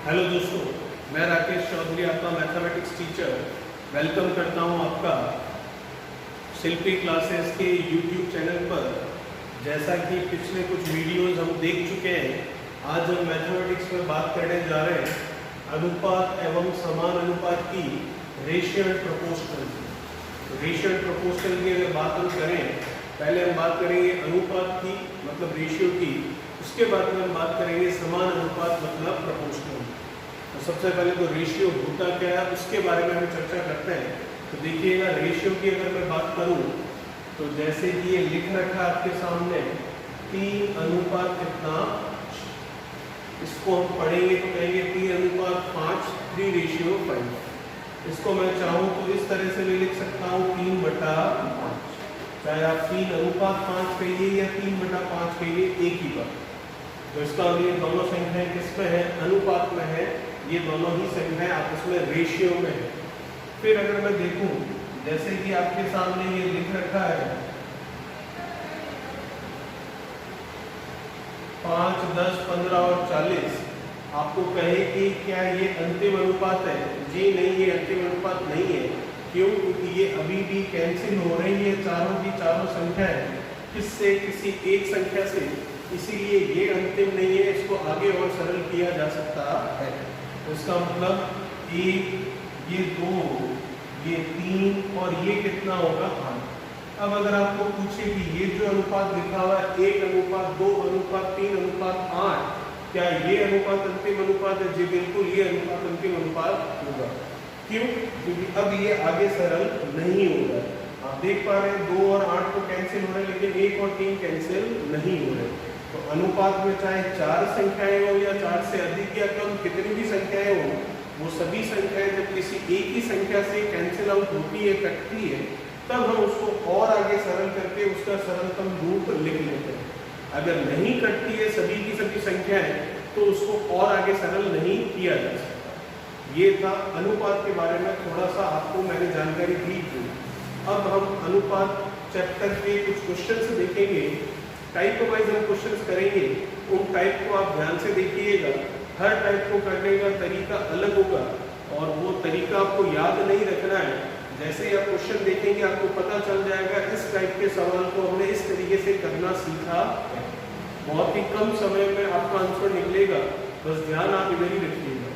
Hello दोस्तों, मैं राकेश चौधरी आपका मैथमेटिक्स टीचर वेलकम करता हूं आपका शिल्पी क्लासेस के यूट्यूब चैनल पर। जैसा कि पिछले कुछ वीडियोस हम देख चुके हैं, आज हम मैथमेटिक्स में बात करने जा रहे हैं अनुपात एवं समान अनुपात की ratio and proportional. Ratio and proportional की अगर बात हम करें, पहले हम बात करेंगे अनुपात की मतलब रेशियो की, उसके बाद में हम बात करेंगे समान अनुपात मतलब प्रोपोर्शनल। तो सबसे पहले तो रेशियो होता क्या है उसके बारे में हम चर्चा करते हैं। तो देखिएगा, रेशियो की अगर मैं बात करूं तो जैसे कि ये लिख रखा है आपके सामने 3 अनुपात कितना, इसको हम पढ़ेंगे तो कहेंगे 3 अनुपात 5, 3:5। इसको मैं चाहूँ तो इस तरह से भी लिख सकता हूँ 3/5, चाहे आप 3 अनुपात 5 कहिए या 3/5 कहिए, एक ही बात। तो इसका ये दोनों संख्याएं किस में है, अनुपात में है, ये दोनों ही संख्याएं आपस में रेशियो में है। फिर अगर मैं देखूं, जैसे कि आपके सामने ये लिख रखा है 5, 10, 15 और 40, आपको कहे कि क्या ये अंतिम अनुपात है? जी नहीं, ये अंतिम अनुपात नहीं है। क्यों? क्योंकि ये अभी भी कैंसिल हो रही है चारों की चारों संख्याएं, किससे? किसी एक संख्या से, इसीलिए ये अंतिम नहीं है, इसको आगे और सरल किया जा सकता है। उसका मतलब 1, ये 2, ये 3 और ये कितना होगा 8। अब अगर आपको पूछे कि ये जो अनुपात लिखा हुआ है 1:2:3:8, क्या ये अनुपात अंतिम अनुपात है? जी बिल्कुल, ये अनुपात अंतिम अनुपात होगा। क्यों? क्योंकि अब ये आगे सरल नहीं होगा। आप देख पा रहे हैं 2 और 8 तो कैंसिल हो रहे हैं, लेकिन 1 और 3 कैंसिल नहीं हो रहे। तो अनुपात में चाहे 4 संख्याएं हो या 4 से अधिक या कम कितनी भी संख्याएं हो, वो सभी संख्याएं जब किसी एक ही संख्या से कैंसिल आउट होती है, कटती है, तब हम उसको और आगे सरल करके उसका सरलतम रूप लिख लेते हैं। अगर नहीं कटती है सभी की सभी संख्याएं, तो उसको और आगे सरल नहीं किया जा सकता। ये था अनुपात के बारे में, थोड़ा सा आपको मैंने जानकारी दी थी। अब हम अनुपात चैप्टर के कुछ क्वेश्चंस देखेंगे, टाइप वाइज हम क्वेश्चंस करेंगे। उन टाइप को आप ध्यान से देखिएगा, हर टाइप को करने का तरीका अलग होगा और वो तरीका आपको याद नहीं रखना है। जैसे ही आप क्वेश्चन देखेंगे आपको पता चल जाएगा इस टाइप के सवाल को हमने इस तरीके से करना सीखा है। बहुत ही कम समय में आपका आंसर निकलेगा, बस ध्यान आप इधर ही रखिएगा।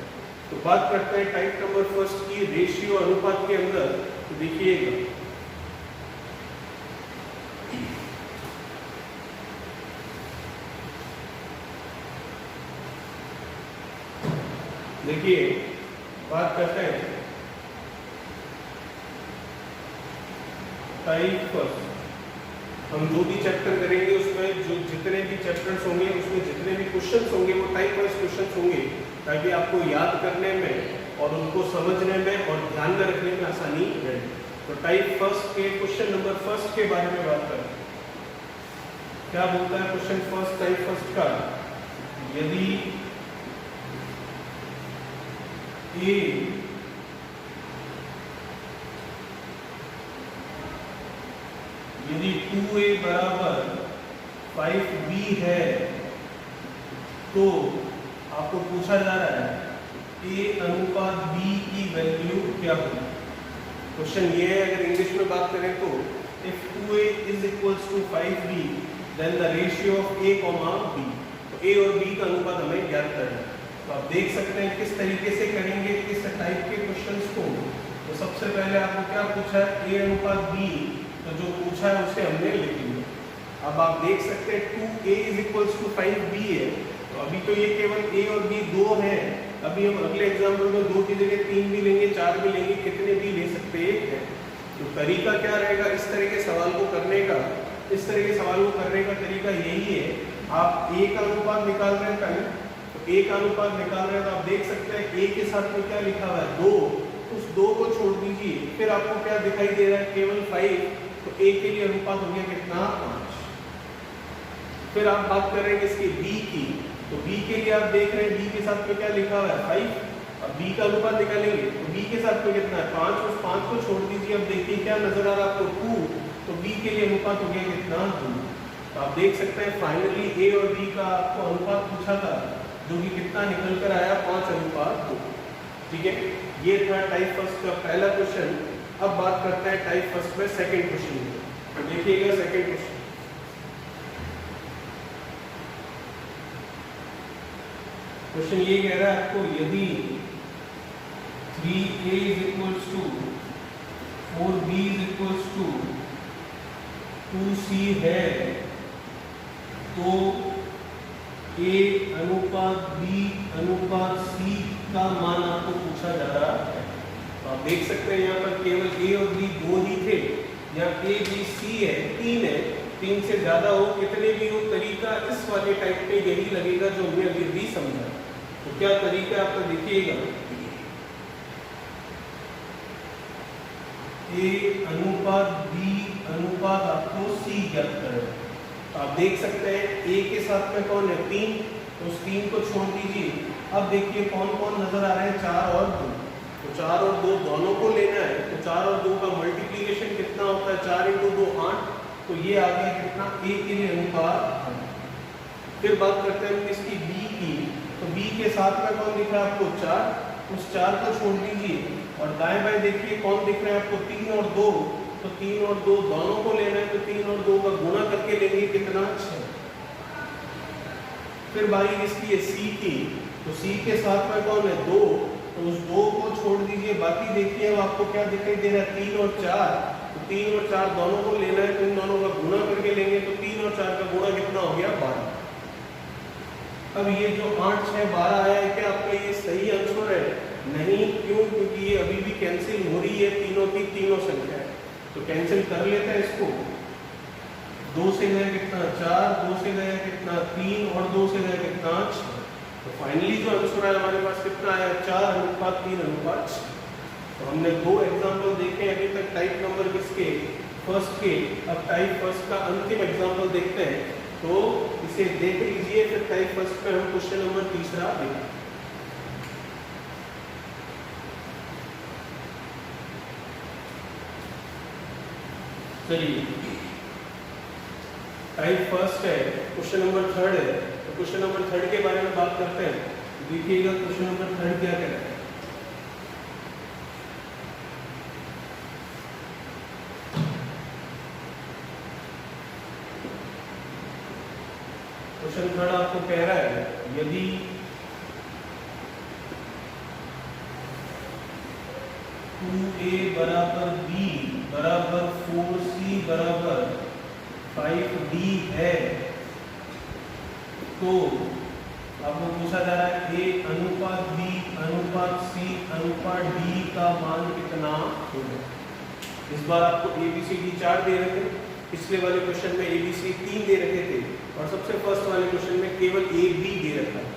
तो बात करते हैं टाइप नंबर फर्स्ट की, रेशियो अनुपात के अंदर। तो देखिएगा, देखिए बात करते हैं टाइप फर्स्ट। हम जो भी चैप्टर करेंगे उसमें जो जितने भी चैप्टर्स होंगे उसमें जितने भी क्वेश्चंस होंगे वो टाइप वाइज क्वेश्चंस होंगे, ताकि आपको याद करने में और उनको समझने में और ध्यान में रखने में आसानी रहे। तो टाइप फर्स्ट के क्वेश्चन नंबर फर्स्ट के बारे में बात करें। क्या बोलता है क्वेश्चन फर्स्ट टाइप फर्स्ट का? यदि A यदि 2A बराबर 5B है, तो आपको पूछा जा रहा है A अनुपात B की वैल्यू क्या होगी। क्वेश्चन ये है, अगर इंग्लिश में बात करें तो if 2A is equals to 5B then the ratio of A, B। तो A और B का अनुपात हमें ज्ञात करना है। तो आप देख सकते हैं किस तरीके से करेंगे इस टाइप के क्वेश्चंस को। तो सबसे पहले आपको क्या पूछा है, A अनुपात B, तो जो पूछा है उसे हमने लिख लिया। अब आप देख सकते हैं 2A is equals to 5B है, तो अभी तो ये केवल A और B दो हैं। अभी हम अगले एग्जाम्पल में 2 की जगह 3 भी लेंगे, 4 भी लेंगे, कितने भी ले सकते हैं। तो तरीका क्या रहेगा इस तरह के सवाल को करने का? इस तरह के सवाल को करने का तरीका यही है, आप A का अनुपात निकाल रहे हैं पहले, A का अनुपात निकाल रहे हैं तो आप देख सकते हैं A के साथ में क्या लिखा हुआ है 2, उस 2 को छोड़ दीजिए, फिर आपको क्या दिखाई दे रहा है, केवल 5। तो A के लिए अनुपात हो गया कितना, 5। फिर आप बात करेंगे इसके B की, तो B के लिए आप देख रहे हैं B के साथ में क्या लिखा हुआ है 5। अब B का अनुपात निकालेंगे तो B के साथ में कितना है 5, उस 5 को छोड़ दीजिए। अब देखिए क्या नजर आ रहा है आपको 2, तो B के लिए अनुपात हो गया कितना, 2। तो आप देख सकते हैं फाइनली A और B का आपको अनुपात पूछा था जो कि कितना निकल कर आया 5:2। ठीक है, ये था टाइप फर्स्ट का पहला क्वेश्चन। अब बात करते हैं टाइप फर्स्ट में सेकंड क्वेश्चन में। तो देखिएगा सेकंड क्वेश्चन। क्वेश्चन ये कह रहा है आपको, यदि 3a is equals to 4b is equals to 2c है तो a अनुपात b अनुपात c का मान आपको पूछा जा रहा है। तो आप देख सकते हैं यहाँ पर केवल a और b दो ही थे, यहाँ a b c है, 3 है, 3 से ज्यादा हो कितने भी हो, तरीका इस वाले टाइप पे यही लगेगा जो हमने अभी भी समझा। तो क्या तरीका आपका देखिएगा, a अनुपात b अनुपात आपको c ज्ञात करें। तो आप देख सकते हैं a के साथ में कौन है 3, तो उस 3 को छोड़ दीजिए। अब देखिए कौन कौन नजर आ रहे हैं, 4 और 2। तो 4 और 2 दोनों को लेना है, तो 4 और 2 का मल्टीप्लीकेशन कितना होता है, 4 × 2 8। तो ये आ गया कितना, a के लिए अनुपात 8। फिर बात करते हैं इसकी b की, तो b के साथ में कौन दिख रहा है आपको 4, उस 4 को छोड़ दीजिए और दाएं बाएं देखिए कौन दिख रहा है आपको 3 और 2। तो 3 और 2 दोनों को लेना है, तो 3 और 2 का गुणा करके लेंगे कितना, 6। फिर बारी इसकी है c की, तो c के साथ में कौन है 2, तो उस 2 को छोड़ दीजिए। बाकी देखिए अब आपको क्या दिखाई दे रहा है 3 और 4। तो 3 और 4 दोनों को लेना है, तो इन दोनों का गुणा करके लेंगे, तो 3 और 4 का गुणा कितना हो गया 12। अब ये जो 8 6 12 आया है, क्या आपका ये सही आंसर है? नहीं, क्यों? क्योंकि ये अभी भी कैंसिल हो रही है, तीनों की तीनों संख्या है। तो कैंसिल कर लेते हैं इसको। 2 से गया कितना 4, 2 से गया कितना 3 और 2 से गया कितना 6। तो फाइनली जो आंसर है हमारे पास कितना आया, 4:3:6। तो हमने 2 एग्जाम्पल देखे अभी तक टाइप नंबर किसके, फर्स्ट के। अब टाइप फर्स्ट का अंतिम एग्जाम्पल देखते हैं, तो इसे देख लीजिए, फिर टाइप फर्स्ट पे हम क्वेश्चन नंबर तीसरा देखें। चलिए, टाइप फर्स्ट है, क्वेश्चन नंबर थर्ड है। तो क्वेश्चन नंबर थर्ड के बारे में बात करते हैं। देखिएगा क्वेश्चन नंबर थर्ड क्या कह रहा है। क्वेश्चन थर्ड आपको कह रहा है, यदि a बराबर b बराबर 4c बराबर 5d है तो आपको पूछा जा रहा है a अनुपात b अनुपात c अनुपात d का मान कितना होगा। इस बार आपको ABCD 4 दे रहे थे, पिछले वाले क्वेश्चन में ABC 3 दे रखे थे और सबसे फर्स्ट वाले क्वेश्चन में केवल A B दे रखा है।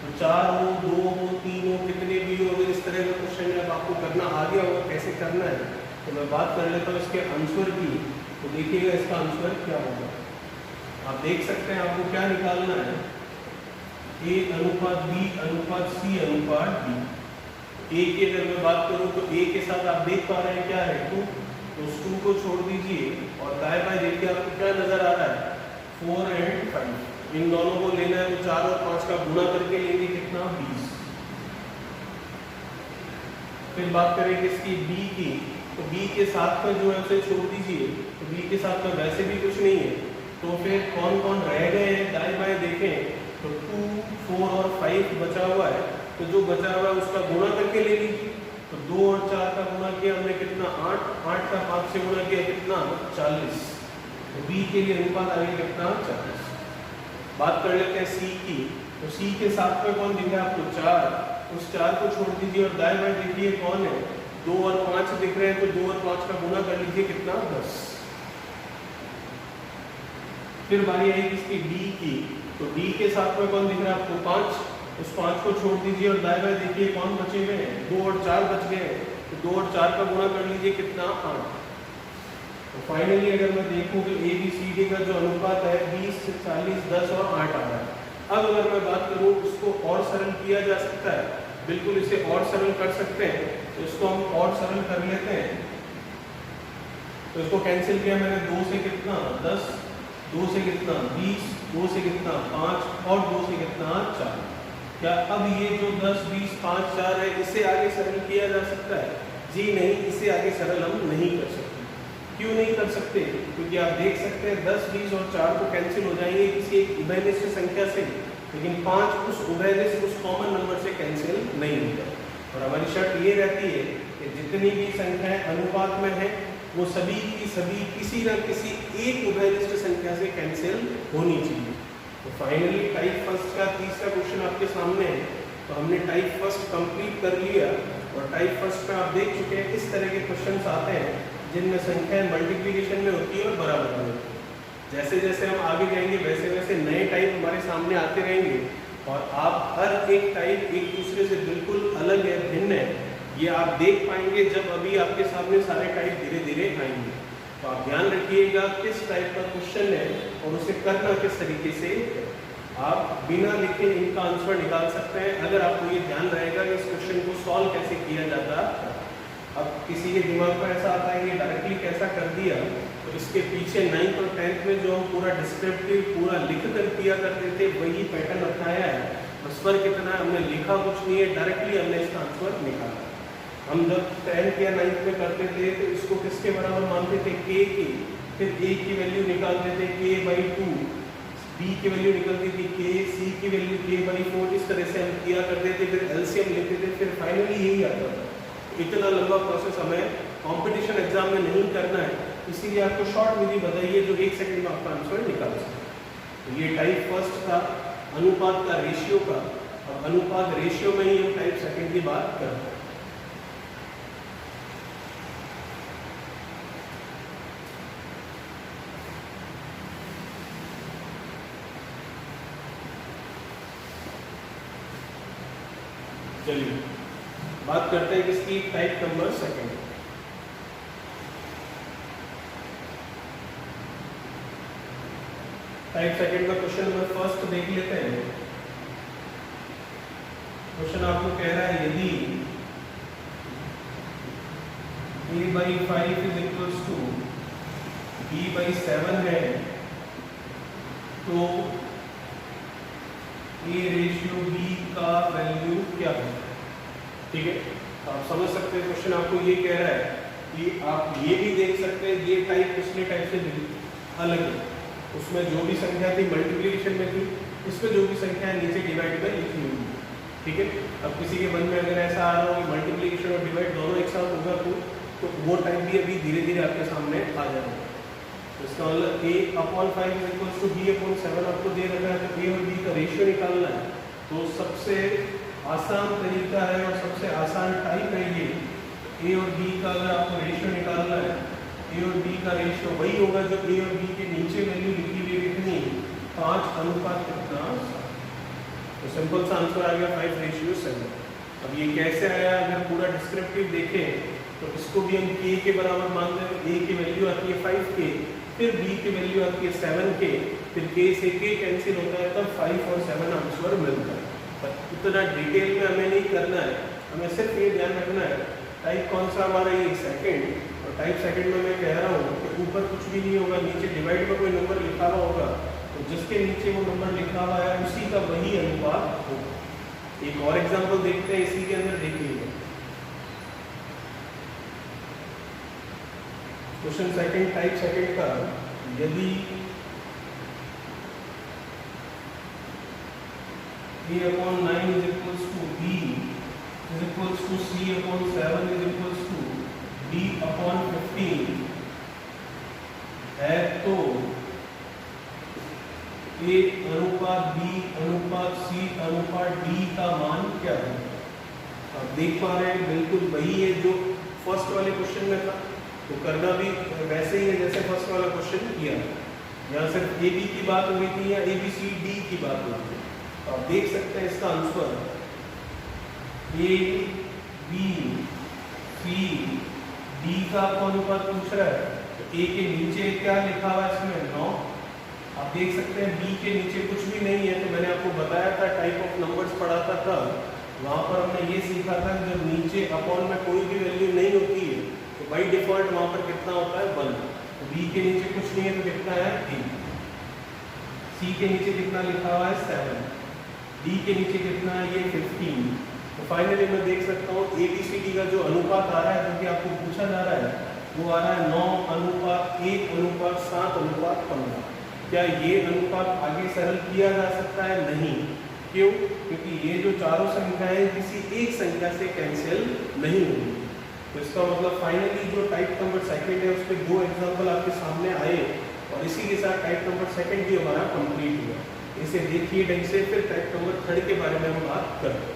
तो 4 हो 2 हो 3 हो कितने भी हो, अगर इस तरह का क्वेश्चन जब आपको करना आ गया होगा कैसे करना है, तो मैं बात कर लेता हूँ इसके आंसर की। तो देखिएगा इसका आंसर क्या होगा। आप देख सकते हैं आपको क्या निकालना है, A अनुपात B अनुपात C अनुपात D। A की अगर मैं बात करूँ तो A के साथ आप देख पा रहे हैं क्या है 2, तो उस 2 को छोड़ दीजिए और दाएं बाएं देखिए आपको क्या नजर आ रहा है 4 और 5। इन दोनों को लेना है, तो 4 और 5 का गुणा करके लेंगे कितना 20। फिर बात करेंगे इसकी B की, तो B के साथ में जो है उसे छोड़ दीजिए, तो B के साथ में वैसे भी कुछ नहीं है। तो फिर कौन कौन रह गए हैं, दाएं बाएं देखें तो 2 4 और 5 बचा हुआ है। तो जो बचा हुआ है उसका गुणा करके ले लीजिए। तो 2 और 4 का गुणा किया हमने कितना 8, 8 का 5 से गुणा किया कितना 40। तो B के लिए अनुपात आ गया कितना 40। बात कर लेते हैं C की, तो C के साथ में कौन दिख रहा है आपको 4, उस 4 को छोड़ दीजिए और दाएं बाएं देखिए कौन है 2 और 5 दिख रहे हैं। तो 2 और 5 का गुणा कर लीजिए कितना 10। फिर बारी आई इसकी D की, तो D के साथ में कौन दिख रहा है आपको 5, उस 5 को छोड़ दीजिए और दाएं बाएं देखिए कौन बचे हुए हैं 2 और 4 बच गए। तो 2 और 4 का गुणा कर लीजिए कितना 8। तो फाइनली अगर मैं देखूं तो ABCD का जो अनुपात है 20 से 40 10 और 8 आ रहा है। अब अगर मैं बात करूं इसको और सरल किया जा सकता है, बिल्कुल इसे और सरल कर सकते हैं। तो इसको हम और सरल कर लेते हैं। तो इसको कैंसिल किया मैंने, 2 से कितना 10, 2 से कितना 20, 2 से कितना 5 और 2 से कितना 4। क्या अब ये जो 10, 20, 5, 4 है इसे आगे सरल किया जा सकता है? जी नहीं, इसे आगे सरल हम नहीं कर सकते। क्यों नहीं कर सकते? क्योंकि आप देख सकते हैं 10, 20 और 4 तो कैंसिल हो जाएंगे किसी एक उभयनिष्ठ संख्या से, लेकिन 5 उस उभयनिष्ठ उस कॉमन नंबर से कैंसिल नहीं होता। और हमारी शर्त ये रहती है कि जितनी भी संख्याएं अनुपात में है वो सभी की सभी किसी न किसी एक उभयनिष्ठ संख्या से कैंसिल होनी चाहिए। तो फाइनली टाइप फर्स्ट का तीसरा क्वेश्चन आपके सामने है। तो हमने टाइप फर्स्ट कंप्लीट कर लिया और टाइप फर्स्ट में आप देख चुके हैं इस तरह के क्वेश्चंस आते हैं जिनमें संख्याएं मल्टीप्लिकेशन में होती है और बराबर में होती है। जैसे जैसे हम आगे जाएंगे वैसे वैसे नए टाइप हमारे सामने आते रहेंगे और आप हर एक टाइप एक दूसरे से बिल्कुल अलग है, भिन्न है, ये आप देख पाएंगे जब अभी आपके सामने सारे टाइप धीरे धीरे आएंगे। तो आप ध्यान रखिएगा किस टाइप का क्वेश्चन है और उसे करना किस तरीके से। आप बिना लिखे इनका आंसर निकाल सकते हैं अगर आपको ये ध्यान रहेगा कि इस क्वेश्चन को सॉल्व कैसे किया जाता है। अब किसी के दिमाग पर ऐसा आता है कि डायरेक्टली कैसा कर दिया, तो इसके पीछे 9th और 10th में जो हम पूरा डिस्क्रिप्टिव पूरा लिख कर किया करते थे वही पैटर्न अपनाया है। बस फर्क कितना है, हमने लिखा कुछ नहीं है, डायरेक्टली हमने इसका आंसर निकाला। हम जब 10th या 9th में करते थे तो इसको किसके बराबर मानते थे? k की, फिर a की वैल्यू निकालते थे k/2, b की वैल्यू निकलती थी k, c की वैल्यू k/4, इस तरह से हम किया करते थे, फिर एलसीएम लेते थे, फिर फाइनली यही आता था। इतना लंबा प्रोसेस हमें कंपटीशन एग्जाम में नहीं करना है, इसीलिए आपको शॉर्ट विधि बताइए जो 1 सेकंड में आपका आंसर निकाल सके। तो ये टाइप फर्स्ट का अनुपात का रेशियो का, अब अनुपात रेशियो में ही हम टाइप सेकंड की बात करते हैं। चलिए बात करते हैं किसकी? Type number second. Type second का क्वेश्चन नंबर फर्स्ट देख लेते हैं। क्वेश्चन आपको कह रहा है यदि a/5 is equals to b/7 है तो a रेशियो b का वैल्यू क्या है? ठीक है, तो आप समझ सकते हैं क्वेश्चन आपको ये कह रहा है कि आप ये भी देख सकते हैं ये टाइप पिछले टाइप से अलग है। उसमें जो भी संख्या थी मल्टीप्लिकेशन में थी, इसमें जो भी संख्या है नीचे डिवाइड में लिखी हुई है। ठीक है, अब किसी के मन में अगर ऐसा आ रहा हो कि मल्टीप्लिकेशन और डिवाइड दोनों एक साथ होगा तो वो टाइप भी अभी धीरे धीरे आपके सामने आ जाएगा। तो इसका मतलब a/5 is equals to b/7 आपको दे रखा है, तो a और b का रेशियो निकालना है। तो सबसे आसान तरीका है और सबसे आसान टाइप है ये। a और b का अगर आपको रेशियो निकालना है, a और b का रेशियो वही होगा जो a और b के नीचे वैल्यू लिखी हुई कितनी 5:7। तो सिंपल सा आंसर आ गया 5:7। अब ये कैसे आया? अगर पूरा डिस्क्रिप्टिव देखें तो इसको भी हम k के बराबर मानते हैं। a की वैल्यू आती है 5k, फिर b की वैल्यू आती है 7k, फिर k से k कैंसिल होता है, तब 5 और 7 आंसर मिलता है। पर इतना डिटेल में हमें नहीं करना है, हमें सिर्फ ये ध्यान रखना है टाइप कौन सा हमारा ये सेकंड। और टाइप सेकंड में मैं कह रहा हूँ कि ऊपर कुछ भी नहीं होगा, नीचे डिवाइड में कोई नंबर लिखा हुआ होगा तो जिसके नीचे वो नंबर लिखा हुआ है उसी का वही अनुपात होगा। एक और एग्जांपल देखते हैं इसी के अंदर, देखिएगा क्वेश्चन सेकंड टाइप सेकंड का। यदि a/9 is equals to b is equals to c/7 is equals to d/15 है तो a अनुपात b अनुपात c अनुपात d का मान क्या है? आप देख पा रहे हैं बिल्कुल वही है जो फर्स्ट वाले क्वेश्चन में था। तो करना भी वैसे ही है जैसे फर्स्ट वाला क्वेश्चन किया। यहाँ सिर्फ a b की बात हुई थी या a b c d की बात हुई थी। तो आप देख सकते हैं इसका answer a b c d का अनुपात पूछ रहा है। तो a के नीचे क्या लिखा हुआ है इसमें 9। आप देख सकते हैं b के नीचे कुछ भी नहीं है। तो मैंने आपको बताया था टाइप ऑफ नंबर्स पढ़ाता था, वहाँ पर हमने ये सीखा था कि जब नीचे अपॉन में कोई भी वैल्यू नहीं होती है तो बाई डिफॉल्ट वहाँ पर कितना होता है 1। तो b के नीचे कुछ नहीं है तो कितना है 3। c के नीचे कितना लिखा हुआ है 7। डी के नीचे कितना है, ये 15। तो फाइनली मैं देख सकता हूँ ABCD का जो अनुपात आ रहा है, जो कि आपको पूछा जा रहा है, वो आ रहा है 9:1:7:15। क्या ये अनुपात आगे सरल किया जा सकता है? नहीं। क्यों? क्योंकि ये जो चारों संख्याएं किसी एक संख्या से कैंसिल नहीं होंगी। तो इसका मतलब फाइनली जो टाइप नंबर सेकंड है, उसके 2 एग्जांपल आपके सामने आए और इसी के साथ टाइप नंबर सेकंड भी हमारा कंप्लीट हुआ। इसे देखिए ढंग से, फिर टाइप नंबर थर्ड के बारे में हम बात करते हैं।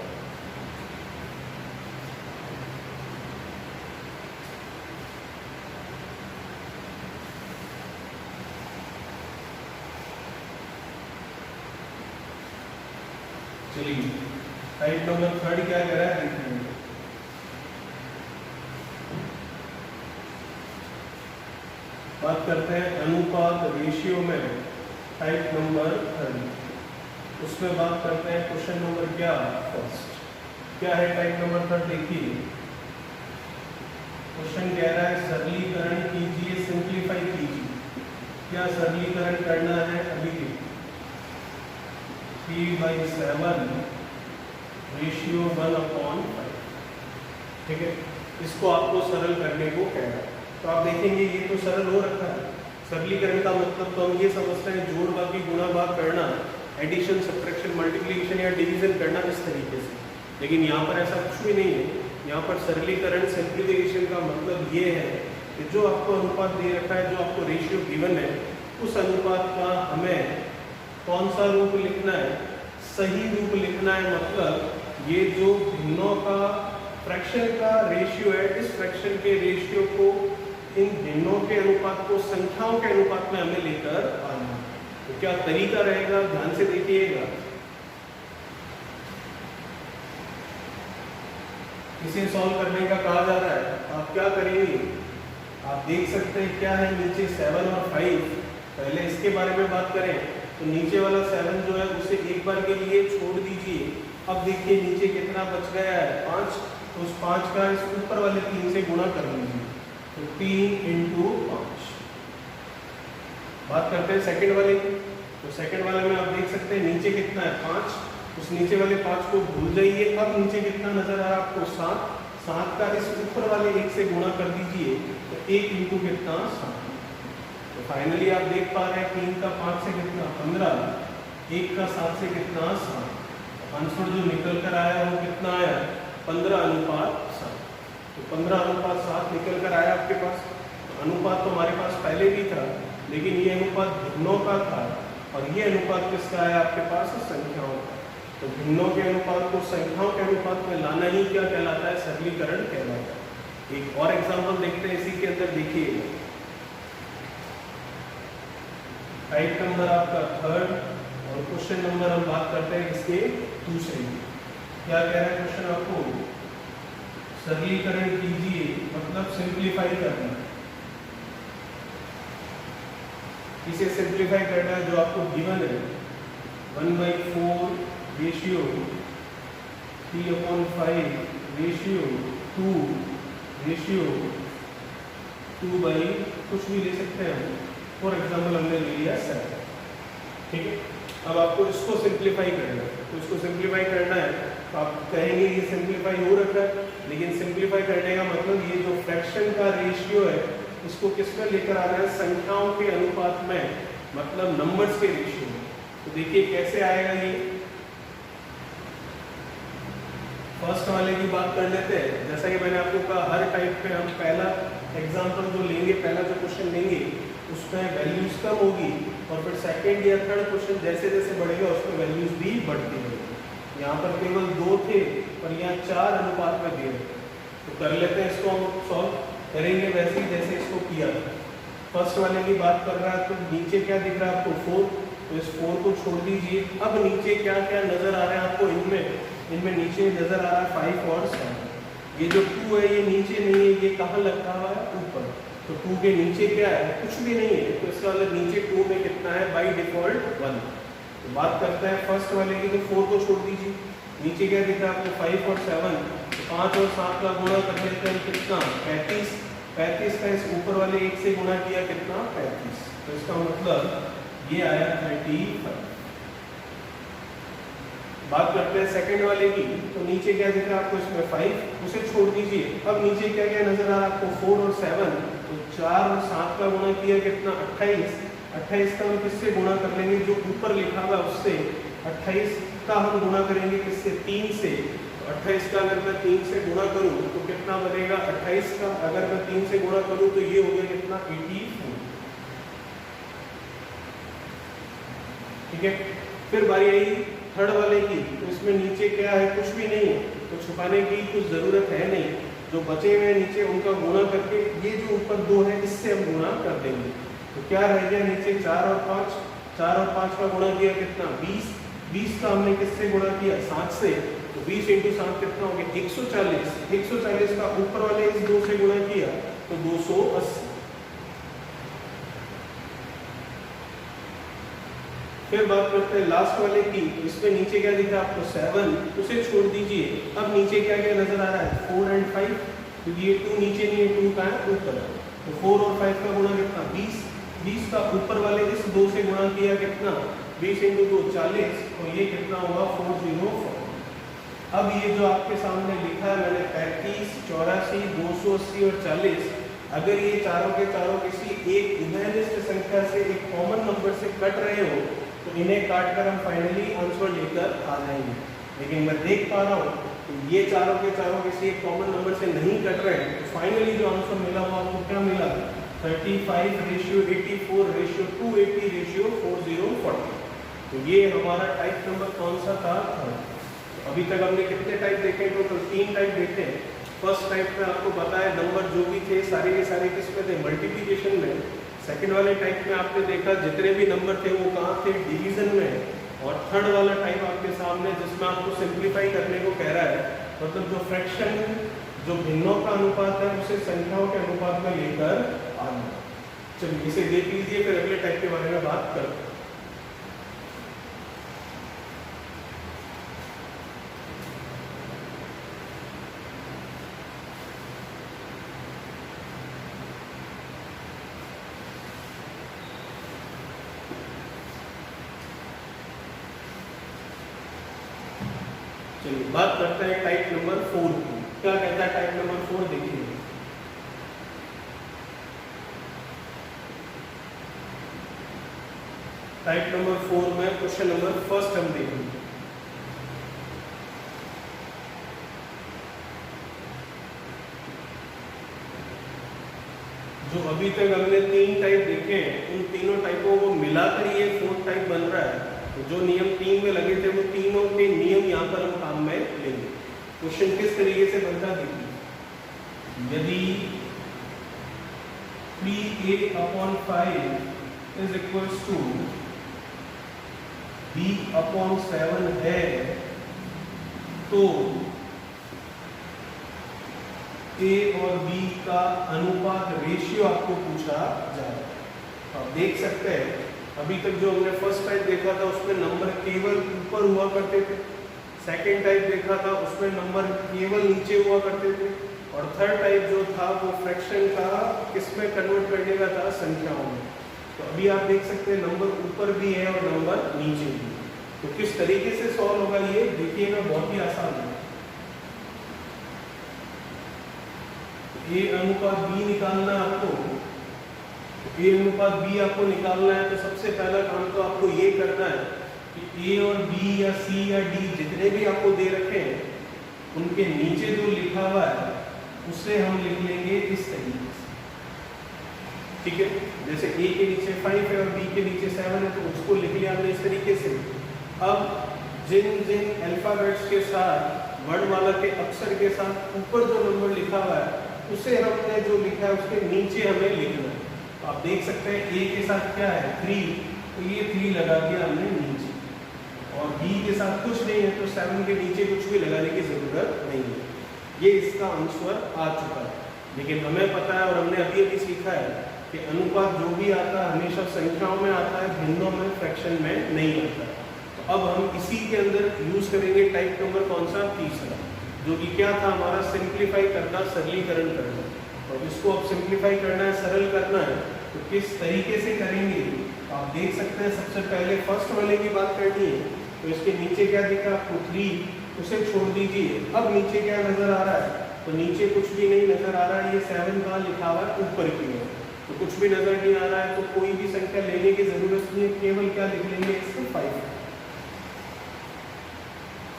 चलिए टाइप नंबर थर्ड क्या कह रहा है देखिए। बात करते हैं अनुपात रेशियो में टाइप नंबर थर्ड। उसमें बात करते हैं क्वेश्चन नंबर क्या फर्स्ट। क्या है टाइप नंबर थर्ड? देखिए क्वेश्चन कह रहा है सरलीकरण कीजिए, सिंप्लीफाई कीजिए। क्या सरलीकरण करना है? अभी 3/7 रेशियो 1/5। ठीक है, इसको आपको सरल करने को कह रहा है। तो आप देखेंगे ये तो सरल हो रखा है। सरलीकरण का मतलब तो हम ये समझते हैं जोड़ बाकी गुणा भाग करना, एडिशन सब्ट्रैक्शन मल्टीप्लिकेशन या डिवीजन करना इस तरीके से। लेकिन यहाँ पर ऐसा कुछ भी नहीं है। यहाँ पर सरलीकरण सिंप्लीफिकेशन का मतलब ये है कि जो आपको अनुपात दे रखा है, जो आपको रेशियो गिवन है, उस अनुपात का हमें कौन सा रूप लिखना है? सही रूप लिखना है। मतलब ये जो भिन्नों का फ्रैक्शन का रेशियो है, इस फ्रैक्शन के रेशियो को, इन भिन्नों के अनुपात को संख्याओं के अनुपात में हमें लेकर आना। तो क्या तरीका रहेगा, ध्यान से देखिएगा। इसे सॉल्व करने का कहा जा रहा है। आप क्या करेंगे? आप देख सकते हैं क्या है नीचे 7 और 5। पहले इसके बारे में बात करें तो नीचे वाला 7 जो है उसे एक बार के लिए छोड़ दीजिए। अब देखिए नीचे कितना बच गया है, 5। तो उस 5 का इस ऊपर वाले 3 से गुणा कर लीजिए। तो 3 × 5। बात करते हैं सेकंड वाले की। तो सेकंड वाले में आप देख सकते हैं नीचे कितना है, 5। उस नीचे वाले 5 को भूल जाइए। अब नीचे कितना नजर आ रहा है आपको, 7। 7 का इस ऊपर वाले 1 से गुणा कर दीजिए। तो 1 × कितना, 7। तो फाइनली आप देख पा रहे हैं 3 का 5 से कितना, 15। 1 का 7 से कितना, 7। आंसर जो निकल कर आया वो कितना आया, 15:7। तो 15:7 निकल कर आया आपके पास। तो अनुपात तो हमारे पास पहले भी था, लेकिन ये अनुपात भिन्नों का था और ये अनुपात किसका है आपके पास, संख्याओं का। तो भिन्नों के अनुपात को संख्याओं के अनुपात में लाना ही क्या कहलाता है, सरलीकरण कहलाता है। एक और एग्जाम्पल देखते हैं इसी के अंदर। देखिए टाइप नंबर आपका थर्ड और क्वेश्चन नंबर हम बात करते हैं इसके दूसरे। क्या कह रहा है क्वेश्चन आपको, सरलीकरण कीजिए मतलब सिंप्लीफाई करना। इसे सिंप्लीफाई करना है जो आपको गिवन है 1/4 रेशियो 3/5 रेशियो 2 रेशियो 2/ कुछ भी ले सकते हैं। फॉर एग्जाम्पल हमने ले लिया 7। ठीक है, अब आपको इसको सिंप्लीफाई करना है। तो इसको सिंप्लीफाई करना है तो आप कहेंगे ये सिंप्लीफाई हो रखा है, लेकिन सिंप्लीफाई करने का मतलब ये जो फ्रैक्शन का रेशियो है इसको किस में लेकर आ रहा है, संख्याओं के अनुपात में, मतलब नंबर्स के रेशियो में। तो देखिए कैसे आएगा ये। फर्स्ट वाले की बात कर लेते हैं। जैसा कि मैंने आपको कहा हर टाइप पे हम पहला एग्जाम्पल जो लेंगे, पहला जो क्वेश्चन लेंगे उसमें वैल्यूज कम होगी और फिर सेकंड या थर्ड क्वेश्चन जैसे जैसे बढ़ेगा उसमें वैल्यूज भी बढ़ती रहेगी। यहाँ पर केवल 2 थे और यहाँ 4 अनुपात में दे रहे। तो कर लेते हैं इसको, हम सॉल्व करेंगे वैसे ही जैसे इसको किया था। फर्स्ट वाले की बात कर रहा है तो नीचे क्या दिख रहा है आपको, 4। तो इस 4 को छोड़ दीजिए। अब नीचे क्या क्या नजर आ रहा है आपको, इनमें नीचे नजर आ रहा है 5 और 7। ये जो 2 है ये नीचे नहीं है, ये कहाँ लगा हुआ है, ऊपर। तो 2 के नीचे क्या है, कुछ भी नहीं है। तो इसका मतलब नीचे 2 में कितना है, बाई डिफॉल्ट 1। तो बात करते हैं फर्स्ट वाले की। तो 4 को छोड़ दीजिए। नीचे क्या दिख रहा है आपको, 5 और 7। तो 5 और 7 का गुणा कर लेते हैं कितना, 35। 35 का इस ऊपर वाले 1 से गुणा किया कितना, 35। तो इसका मतलब ये आया 35। बात करते हैं सेकंड वाले की। तो नीचे क्या दिख रहा है आपको इसमें 5, उसे छोड़ दीजिए। अब नीचे क्या क्या नजर आ रहा है आपको 4 और 7। तो 4 और 7 का गुणा किया कितना 28। 28 का हम किससे गुणा कर लेंगे, जो ऊपर लिखा हुआ है उससे। 28 का हम गुणा करेंगे किससे, 3 से। तो 28 का अगर मैं 3 से गुणा करूं तो कितना बनेगा, 28 का अगर मैं 3 से गुणा करूं तो ये हो गया कितना 84। ठीक है, फिर बारी आई थर्ड वाले की। तो इसमें नीचे क्या है, कुछ भी नहीं है, तो छुपाने की कुछ ज़रूरत है नहीं। जो बचे हुए नीचे उनका गुणा करके ये जो ऊपर 2 है इससे हम गुणा कर देंगे। तो क्या रह गया नीचे 4 और 5। 4 और 5 का गुणा किया कितना 20। 20 का हमने किससे गुणा किया, 7 से। तो 20 × 7 कितना हो गया 140। 140 का ऊपर वाले इस 2 से गुणा किया तो 280। फिर बात करते हैं लास्ट वाले की। इसमें नीचे क्या दिखा आपको 7, उसे छोड़ दीजिए। अब नीचे क्या क्या नजर आ रहा है 4 और 5। तो ये 2 नीचे नहीं है, 2 का है ऊपर। तो 4 और 5 का गुणा कितना 20। 20 का ऊपर वाले इस 2 से गुणा किया कितना 20 × 2 40। तो ये कितना होगा 404। अब ये जो आपके सामने लिखा है मैंने 35, 84, 280 और 40, अगर ये चारों के चारों किसी एक उभयनिष्ठ संख्या से एक कॉमन नंबर से कट रहे हो तो इन्हें काटकर हम फाइनली आंसर लेकर आ जाएंगे। लेकिन मैं देख पा रहा हूँ कि ये चारों के चारों किसी एक कॉमन नंबर से नहीं कट रहे हैं, तो फाइनली जो आंसर मिला वो आपको क्या मिला 35:84:280:40। तो ये हमारा टाइप नंबर कौन सा था, अभी तक हमने कितने टाइप देखे, टोटल 3 टाइप देखे हैं। फर्स्ट टाइप में आपको पता है नंबर जो भी थे सारे के सारे किस में थे, मल्टीप्लिकेशन में। सेकंड वाले टाइप में आपने देखा जितने भी नंबर थे वो कहाँ थे, डिवीजन में। और थर्ड वाला टाइप आपके सामने जिसमें आपको सिंप्लीफाई करने को कह रहा है, मतलब जो फ्रैक्शन जो भिन्नों का अनुपात है उसे संख्याओं के अनुपात में लेकर आना। चलिए इसे देख लीजिए, फिर अगले टाइप के बारे में बात करते हैं। चलिए बात करते हैं टाइप नंबर 4 की। क्या कहता है टाइप नंबर 4, देखिए। टाइप नंबर 4 में क्वेश्चन नंबर फर्स्ट हम देखेंगे। जो अभी तक हमने 3 टाइप देखे हैं, उन तीनों टाइपों को मिलाकर ये 4th टाइप बन रहा है। तो जो नियम 3 में लगे थे वो तीनों के नियम यहाँ पर हम काम में लेंगे। क्वेश्चन किस तरीके से बनता है देखिए। यदि 3a/5 is equals to b/7 है तो a और b का अनुपात रेशियो आपको पूछा जाए। आप देख सकते हैं अभी तक जो हमने फर्स्ट टाइप देखा था उसमें नंबर केवल ऊपर हुआ करते थे, सेकंड टाइप देखा था उसमें नंबर केवल नीचे हुआ करते थे, और थर्ड टाइप जो था वो फ्रैक्शन का किसमें कन्वर्ट करने का था, संख्याओं में। तो अभी आप देख सकते हैं नंबर ऊपर भी है और नंबर नीचे भी। तो किस तरीके से सॉल्व होगा ये देखिएगा, बहुत ही आसान है। ए अनुपात बी निकालना है आपको, ए अनुपात बी आपको निकालना है तो सबसे पहला काम तो आपको ये करना है कि ए और बी या सी या डी जितने भी आपको दे रखे हैं उनके नीचे जो लिखा हुआ है उसे हम लिख लेंगे इस तरीके से। ठीक है, जैसे ए के नीचे 5 है और बी के नीचे 7 है तो उसको लिख लिया हमने इस तरीके से। अब जिन जिन अल्फाबेट्स के साथ वर्णमाला के अक्षर के साथ ऊपर जो नंबर लिखा हुआ है उसे हमने जो लिखा है उसके नीचे हमें लिखना है। तो आप देख सकते हैं ए के साथ क्या है 3, तो ये 3 लगा दिया हमने नीचे, और बी के साथ कुछ नहीं है तो 7 के नीचे कुछ भी लगाने की जरूरत नहीं है। ये इसका आंसर आ चुका है। लेकिन हमें पता है और हमने अभी अभी सीखा है कि अनुपात जो भी आता है हमेशा संख्याओं में आता है, भिन्नों में, फ्रैक्शन में नहीं आता। तो अब हम इसी के अंदर यूज करेंगे टाइप नंबर कौन सा, तीसरा, जो कि क्या था हमारा, सिंप्लीफाई करना, सरलीकरण करना। और इसको अब सिंप्लीफाई करना है, सरल करना है, तो किस तरीके से करेंगे आप देख सकते हैं। सबसे पहले फर्स्ट वाले की बात करनी है तो इसके नीचे क्या दिखा आपको 3, उसे छोड़ दीजिए। अब नीचे क्या नजर आ रहा है, तो नीचे कुछ भी नहीं नजर आ रहा है, ये 7 कहाँ लिखा हुआ है, ऊपर की ओर, तो कुछ भी नजर नहीं आ रहा है, तो कोई भी संख्या लेने की जरूरत नहीं है, केवल क्या लिख लेंगे इसको 5।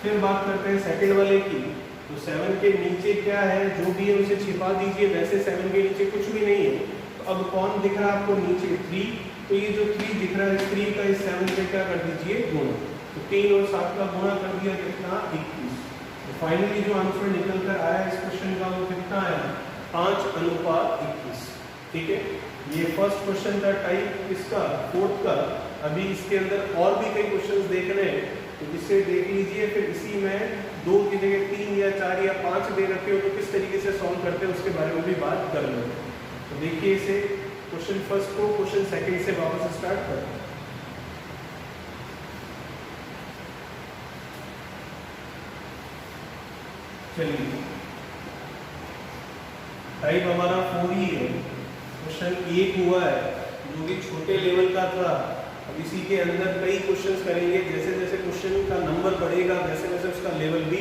फिर बात करते हैं सेकंड वाले की, तो 7 के नीचे क्या है, जो भी है उसे छिपा दीजिए। वैसे 7 के नीचे कुछ भी नहीं है, तो अब कौन दिख रहा है आपको नीचे 3, तो ये जो 3 दिख रहा है, 3 का इस 7 से क्या कर दीजिए गुणा, तो 3 और 7 का गुणा कर दिया कितना 21। तो फाइनली जो आंसर निकल कर आया इस क्वेश्चन का वो कितना आया 5:21। ठीक है, ये फर्स्ट क्वेश्चन था टाइप इसका, फोर्थ का। अभी इसके अंदर और भी कई क्वेश्चंस देखने हैं, तो इसे देख लीजिए। फिर इसी में 2 की जगह 3 या 4 या 5 दे रखे हो, तो किस तरीके से सॉल्व करते हैं उसके बारे में भी बात कर लो। तो देखिए इसे क्वेश्चन फर्स्ट को क्वेश्चन सेकंड से वापस स्टार्ट करें। चलिए, टाइप हमारा 4 ही है। क्वेश्चन 1 हुआ है जो कि छोटे लेवल का था। अब इसी के अंदर कई क्वेश्चंस करेंगे, जैसे जैसे क्वेश्चन का नंबर बढ़ेगा वैसे वैसे उसका लेवल भी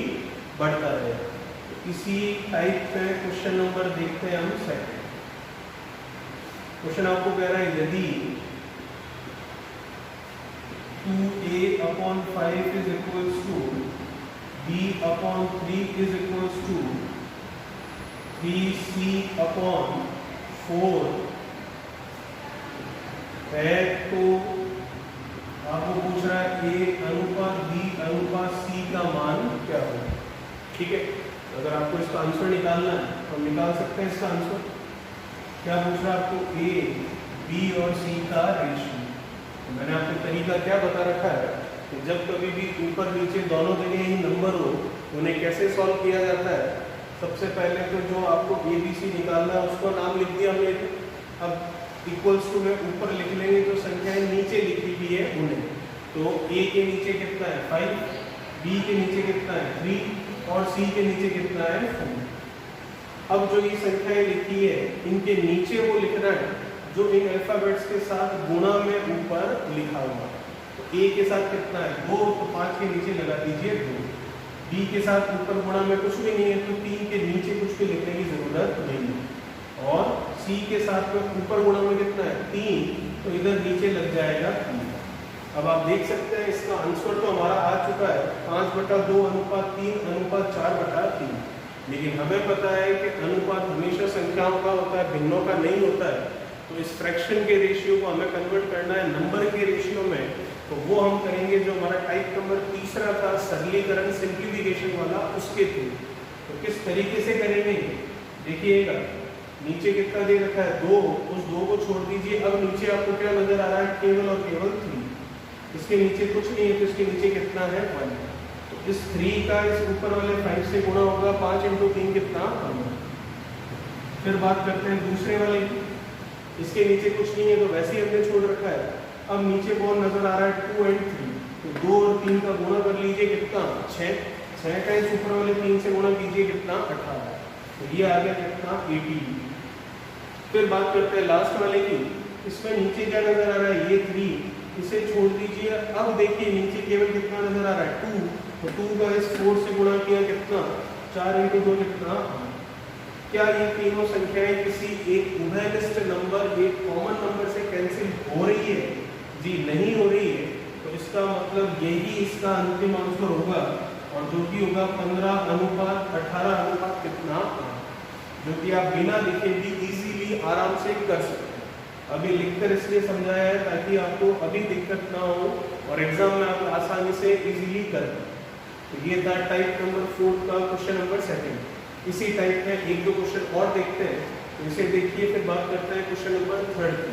बढ़ता रहेगा। तो इसी टाइप का क्वेश्चन नंबर देखते हैं हम सेकंड। क्वेश्चन आपको कह रहा है यदि 2a/5 is equals to b/3 is equals to 3c/4 है, तो आपको पूछ रहा है a/b/c का मान क्या होगा। ठीक है, अगर आपको इसका आंसर निकालना है तो हम निकाल सकते हैं इसका आंसर। क्या पूछ रहा है आपको, a, b और c का रेशियो। तो मैंने आपको तरीका क्या बता रखा है कि जब कभी भी ऊपर नीचे दोनों जगह ही नंबर हो, उन्हें कैसे सॉल्व किया जाता है। सबसे पहले तो जो आपको a b c निकालना है उसको नाम लिख दिया हमने। अब इक्वल्स टू में ऊपर लिख लेंगे जो संख्याएं नीचे लिखी हुई है उन्हें। तो a के नीचे कितना है 5, b के नीचे कितना है 3 और c के नीचे कितना है 4। अब जो ये संख्याएं लिखी है इनके नीचे वो लिखना है जो इन अल्फाबेट्स के साथ गुणा में ऊपर लिखा हुआ। तो a के साथ कितना है 2, तो 5 के नीचे लगा दीजिए 2। b के साथ ऊपर गुणा में कुछ भी नहीं है, तो 3 के नीचे कुछ भी लिखने की जरूरत नहीं है। और c के साथ में ऊपर गुणा में कितना है 3, तो इधर नीचे लग जाएगा 3। अब आप देख सकते हैं इसका आंसर तो हमारा आ चुका है 5/2:3:4/3। लेकिन हमें पता है कि अनुपात हमेशा संख्याओं का होता है, भिन्नों का नहीं होता है। तो इस फ्रैक्शन के रेशियो को हमें कन्वर्ट करना है नंबर के रेशियो में, तो वो हम करेंगे जो हमारा टाइप नंबर तीसरा था सरलीकरण सिंप्लीफिकेशन वाला, उसके थ्रू। तो किस तरीके से करेंगे देखिएगा। नीचे कितना दे रखा है 2, उस 2 को छोड़ दीजिए। अब नीचे आपको क्या नजर आ रहा है, केवल और केवल 3। इसके नीचे कुछ नहीं है, तो इसके नीचे कितना है 1। तो इस 3 का इस ऊपर वाले 5 से गुणा होगा, 5 × 3 कितना 15। फिर बात करते हैं दूसरे वाले की। इसके नीचे कुछ नहीं है, तो वैसे ही हमने छोड़ रखा है। अब नीचे कौन नजर आ रहा है 2 और 3, तो 2 और 3 का गुणा कर लीजिए कितना 6। 6 का इस ऊपर वाले 3 से गुणा कीजिए कितना 18। तो ये आ गया कितना 18। फिर बात करते हैं लास्ट वाले की। इसमें नीचे क्या नजर आ रहा है ये 3, इसे छोड़ दीजिए। अब देखिए नीचे केवल कितना नजर आ रहा है 2, तो 2 का इस 4 से गुणा किया कितना 4 × 2 कितना 8। क्या ये तीनों संख्याएं किसी एक उभयनिष्ठ नंबर, एक कॉमन नंबर से कैंसिल हो रही है? जी नहीं हो रही है। तो इसका मतलब यही इसका अंतिम आंसर होगा, और जो कि होगा 15:18 कितना 8, जो कि आप बिना लिखे भी इजीली आराम से कर सकते हैं। अभी लिखकर इसलिए समझाया है ताकि आपको अभी दिक्कत ना हो और एग्जाम में आप आसानी से इजीली कर पाए। तो ये था टाइप नंबर 4 का क्वेश्चन नंबर सेकंड। इसी टाइप में 1-2 क्वेश्चन और देखते हैं, तो इसे देखिए। फिर बात करते हैं क्वेश्चन नंबर 3 की।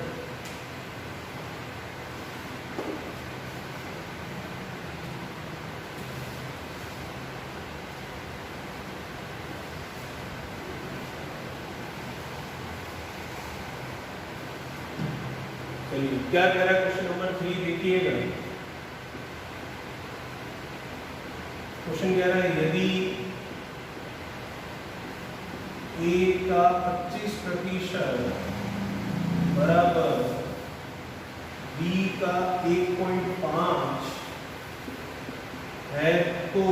चलिए क्या कह रहा है क्वेश्चन नंबर 3 देखिएगा। क्वेश्चन कह रहा है यदि a का 25% बराबर b का 1.5 है तो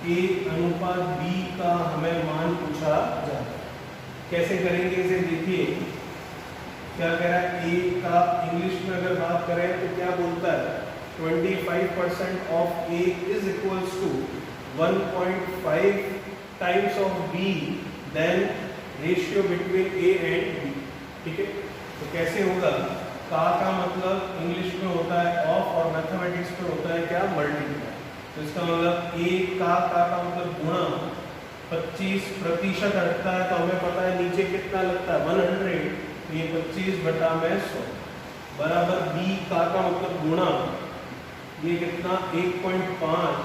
A अनुपात B का हमें मान पूछा जाता है। कैसे करेंगे इसे देखिए, क्या कह रहा है A का इंग्लिश में अगर बात करें तो क्या बोलता है 25% of A is equals to 1.5 times of B then ratio between A and B। ठीक है, तो कैसे होगा, का मतलब इंग्लिश में होता है ऑफ और मैथमेटिक्स में होता है क्या, मल्टीप्लाई। तो इसका मतलब A का मतलब गुणा 25% हटता है, तो हमें पता है नीचे कितना लगता है 100, तो ये 25/100 बराबर B का मतलब गुणा ये कितना 1.5,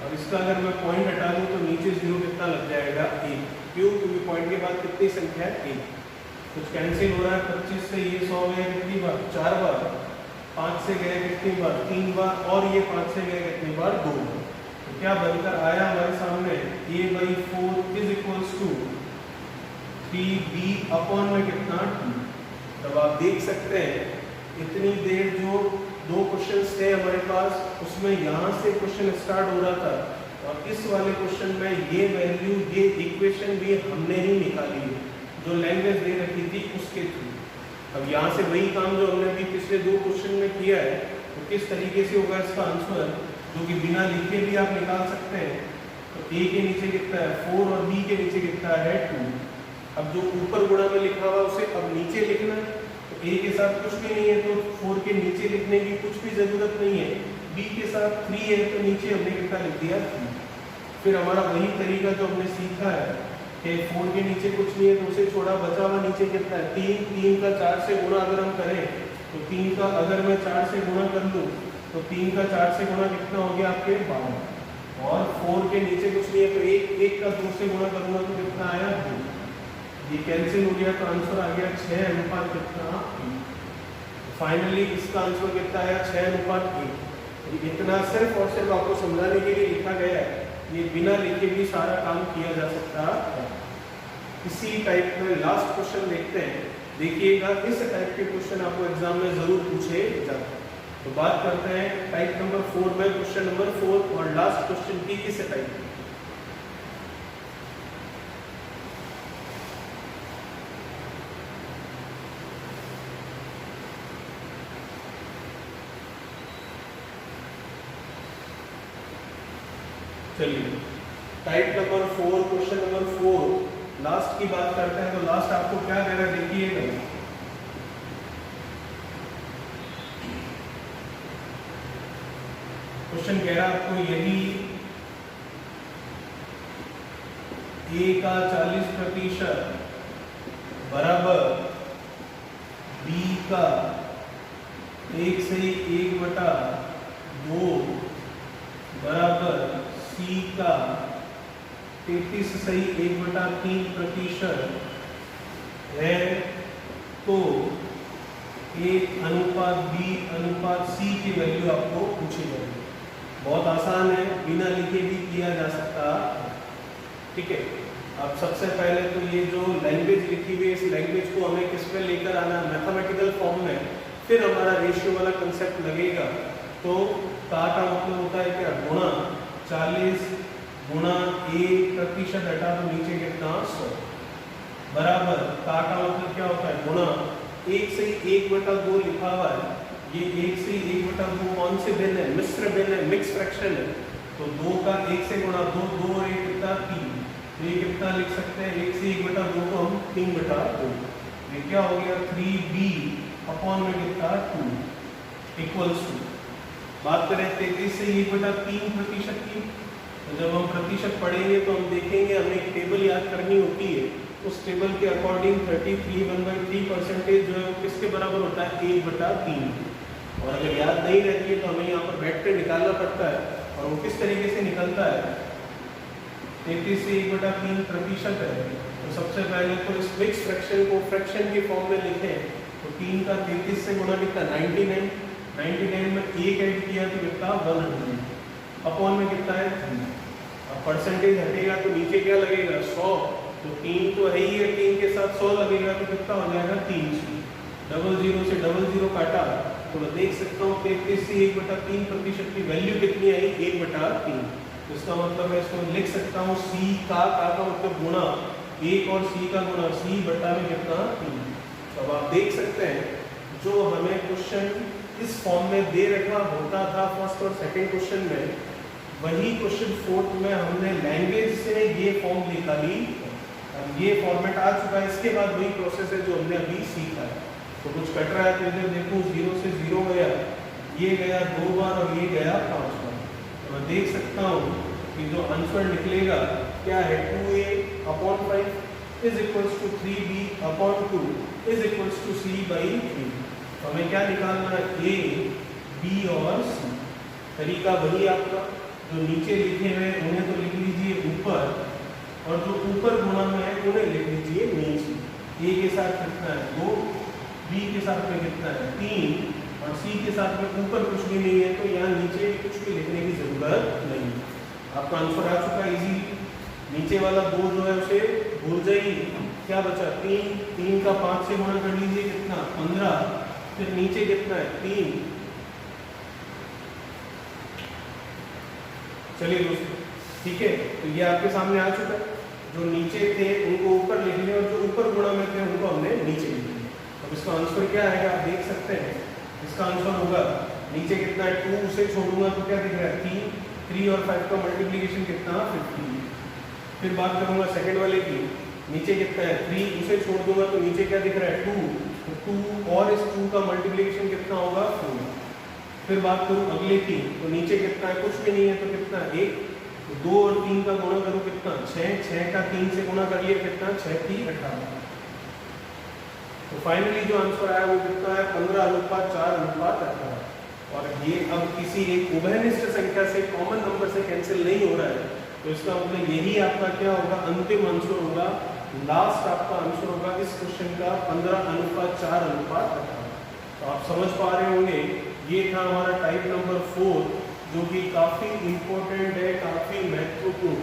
और इसका अगर मैं पॉइंट हटा दूं तो नीचे 0 कितना लग जाएगा 1। क्यों, क्योंकि पॉइंट के बाद कितनी संख्या है 1। कुछ कैंसिल हो रहा है, 25 से ये 100 गए कितनी बार, 4 बार, 5 से गए कितनी बार, 3 बार, और ये 5 से गए कितनी बार, 2 बार। तो क्या बनकर आया हमारे सामने A/4 is equals to 3B upon में कितना 2। तब आप देख सकते हैं इतनी देर जो 2 क्वेश्चंस थे हमारे पास, उसमें यहाँ से क्वेश्चन स्टार्ट हो रहा था, और इस वाले क्वेश्चन में ये वैल्यू, ये इक्वेशन भी हमने ही निकाली है जो लैंग्वेज दे रखी थी उसके थ्रू। अब यहाँ से वही काम जो हमने अभी पिछले 2 क्वेश्चन में किया है, तो किस तरीके से होगा इसका आंसर, जो कि बिना लिखे भी आप निकाल सकते हैं। तो A के नीचे कितना है 4 और B के नीचे कितना है 2। अब जो ऊपर गुणा में लिखा हुआ उसे अब नीचे लिखना है, तो A के साथ कुछ भी नहीं है तो 4 के नीचे लिखने की कुछ भी जरूरत नहीं है। B के साथ 3 है तो नीचे हमने कितना लिख दिया 3। फिर हमारा वही तरीका जो हमने सीखा है कि 4 के नीचे कुछ नहीं है तो उसे छोड़ा, बचा हुआ नीचे कितना है 3। 3 का 4 से गुणा अगर हम करें तो 3 का अगर मैं 4 से गुणा कर लूँ तो 3 का 4 से गुणा कितना हो गया आपके 12, और 4 के नीचे कुछ नहीं है तो 1 का 2 से गुणा करूँगा तो कितना आया 2। ये कैंसिल हो गया तो आंसर आ गया 6 अनुपात कितना 1। फाइनली इसका आंसर कितना आया 6 अनुपात 1। इतना सिर्फ और सिर्फ आपको समझाने के लिए लिखा गया है, ये बिना लिखे भी सारा काम किया जा सकता है। इसी टाइप में लास्ट क्वेश्चन देखते हैं, देखिएगा इस टाइप के क्वेश्चन आपको एग्जाम में जरूर पूछे जाते हैं। तो बात करते हैं टाइप नंबर 4 में, क्वेश्चन नंबर 4 और लास्ट क्वेश्चन की इस टाइप की। चलिए type number 4 question number 4 last की बात करते हैं। तो लास्ट आपको क्या दे रहा है देखिएगा, क्वेश्चन कह रहा है आपको यदि A का 40% बराबर B का 1/1/2 बराबर C का 33/1/3% है तो A अनुपात B अनुपात C की वैल्यू आपको पूछी जाएगी। बहुत आसान है, बिना लिखे भी किया जा सकता है। ठीक है, अब सबसे पहले तो ये जो लैंग्वेज लिखी हुई है इस लैंग्वेज को हमें किस पे लेकर आना है, मैथमेटिकल फॉर्म में, फिर हमारा रेशियो वाला कंसेप्ट लगेगा। तो का मतलब होता है क्या, गुणा 40 गुणा 1% हटा तो नीचे कितना 100 बराबर का मतलब क्या होता है, गुणा 1 से 1/2 लिखा हुआ है, ये 1 से 1/2 कौन से भिन्न है, मिश्र भिन्न है, मिक्स फ्रैक्शन है। तो 2 का 1 से गुणा 2, 2 और 1 कितना 3, तो ये कितना लिख सकते हैं 1 से 1/2 को हम 3/2। ये क्या हो गया 3B अपॉन में कितना 2 इक्वल्स टू, बात करें 33 से 1/3% की, तो जब हम प्रतिशत पढ़ेंगे तो हम देखेंगे हमें एक टेबल याद करनी होती है, उस टेबल के अकॉर्डिंग 33 जो है वो किसके बराबर होता है 1/3। और अगर याद नहीं रहती है तो हमें यहाँ पर बैठ कर निकालना पड़ता है, और वो किस तरीके से निकलता है 33 से 1/3% है। तो सबसे पहले तो इस मिक्स फ्रैक्शन को फ्रैक्शन की फॉर्म में लिखें, तो 3 का 33 से गुणा कितना 99 में 1 ऐड किया तो कितना 100 अपॉन में कितना है 3। अब परसेंटेज हटेगा तो नीचे क्या लगेगा 100, तो 3 तो है ही है, 3 के साथ 100 लगेगा तो कितना हो जाएगा 300। 00 से 00 काटा तो मैं देख सकता हूँ 33 से 1/3% की वैल्यू कितनी आई, 1/3। तो इसका मतलब मैं इसको लिख सकता हूँ c का मतलब गुणा 1 और c का गुणा c बटा में कितना 3। तो अब आप देख सकते हैं जो हमें क्वेश्चन इस फॉर्म में दे रखा होता था फर्स्ट और सेकंड क्वेश्चन में, वही क्वेश्चन फोर्थ में हमने लैंग्वेज से ये फॉर्म निकाली। अब ये फॉर्मेट आ चुका है, इसके बाद वही प्रोसेस है जो हमने अभी सीखा है। तो कुछ कट रहा है तो इधर देखूँ 0 से 0 गया, ये गया 2 बार और ये गया 5 बार। तो मैं देख सकता हूँ कि जो आंसर निकलेगा क्या है, 2a/5 is equals to 3b/2 is equals to c/3। तो हमें क्या निकालना है, a, b और c। तरीका वही आपका, जो नीचे लिखे हुए उन्हें तो लिख लीजिए ऊपर, और जो ऊपर गुणा में है उन्हें लिख लीजिए नीचे। a के साथ कितना है 2, b के साथ में कितना है 3 और c के साथ में ऊपर कुछ भी नहीं है, तो यहाँ नीचे कुछ भी लिखने की जरूरत नहीं। आपका आंसर आ चुका है इजी। नीचे वाला 2 जो है उसे भूल जाइए, क्या बचा 3 का 5 से गुणा कर लीजिए कितना 15, फिर नीचे कितना है 3। चलिए दोस्तों ठीक है, तो ये आपके सामने आ चुका है। जो नीचे थे उनको ऊपर लिख लिया और जो ऊपर गुणा में थे उनको हमने नीचे लिख लिया। अब इसका आंसर क्या आएगा आप देख सकते हैं। इसका आंसर होगा नीचे कितना है 2 उसे छोड़ूंगा तो क्या दिख रहा है 3 और 5 का मल्टीप्लिकेशन कितना 15। फिर बात करूंगा सेकंड वाले की, नीचे कितना है 3 उसे छोड़ दूंगा तो नीचे क्या दिख रहा है 2, तो 2 और इस 2 का मल्टीप्लिकेशन कितना होगा 4। फिर बात करूं अगले की, तो नीचे कितना है कुछ भी नहीं है तो कितना 1, तो 2 और 3 का गुणा करूं कितना 6 का 3 से गुणा कर लिया कितना 6 की 18। तो फाइनली जो आंसर आया वो कितना है 15:4:18। और ये अब किसी एक उभयनिष्ठ संख्या से कॉमन नंबर से कैंसिल नहीं हो रहा है, तो इसका मतलब यही आपका क्या होगा अंतिम आंसर होगा, लास्ट आपका आंसर होगा इस क्वेश्चन का 15:4:18। तो आप समझ पा रहे होंगे ये था हमारा टाइप नंबर 4, जो कि काफी इंपॉर्टेंट है, काफी महत्वपूर्ण।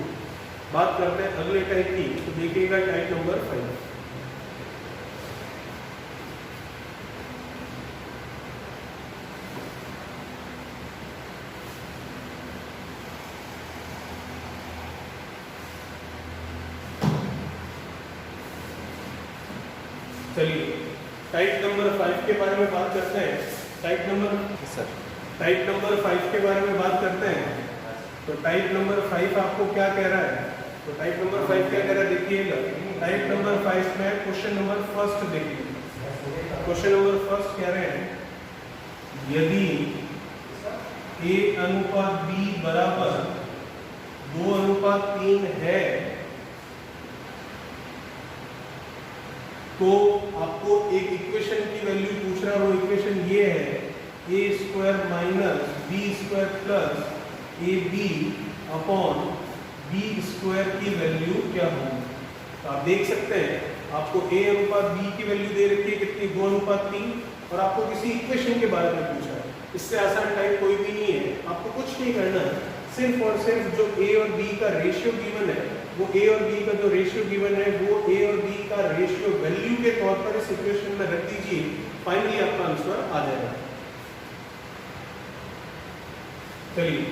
बात करते हैं अगले टाइप की, तो देखिएगा टाइप नंबर 5। चलिए टाइप नंबर 5 के बारे में बात करते हैं। टाइप नंबर 5 के बारे में बात करते हैं। तो टाइप नंबर 5 आपको क्या कह रहा है, तो टाइप नंबर 5 क्या कह रहा है देखिएगा। टाइप नंबर 5 में क्वेश्चन नंबर फर्स्ट देखिए। क्वेश्चन नंबर फर्स्ट कह रहे हैं यदि a/b बराबर 2:3 है तो आपको एक इक्वेशन की वैल्यू पूछ रहा है। वो इक्वेशन ये है a² minus b² plus ab/b² की वैल्यू क्या होगी। तो आप देख सकते हैं आपको a/b की वैल्यू दे रखी है कितनी 2:3, और आपको किसी इक्वेशन के बारे में पूछा है। इससे आसान टाइप कोई भी नहीं है, आपको कुछ नहीं करना है, सिर्फ और सिर्फ जो a और b का रेशियो गिवन है, वो a और b का जो रेशियो गिवन है वो a और b का रेशियो वैल्यू के तौर पर इस इक्वेशन में रख दीजिए, फाइनली आपका आंसर आ जाएगा। चलिए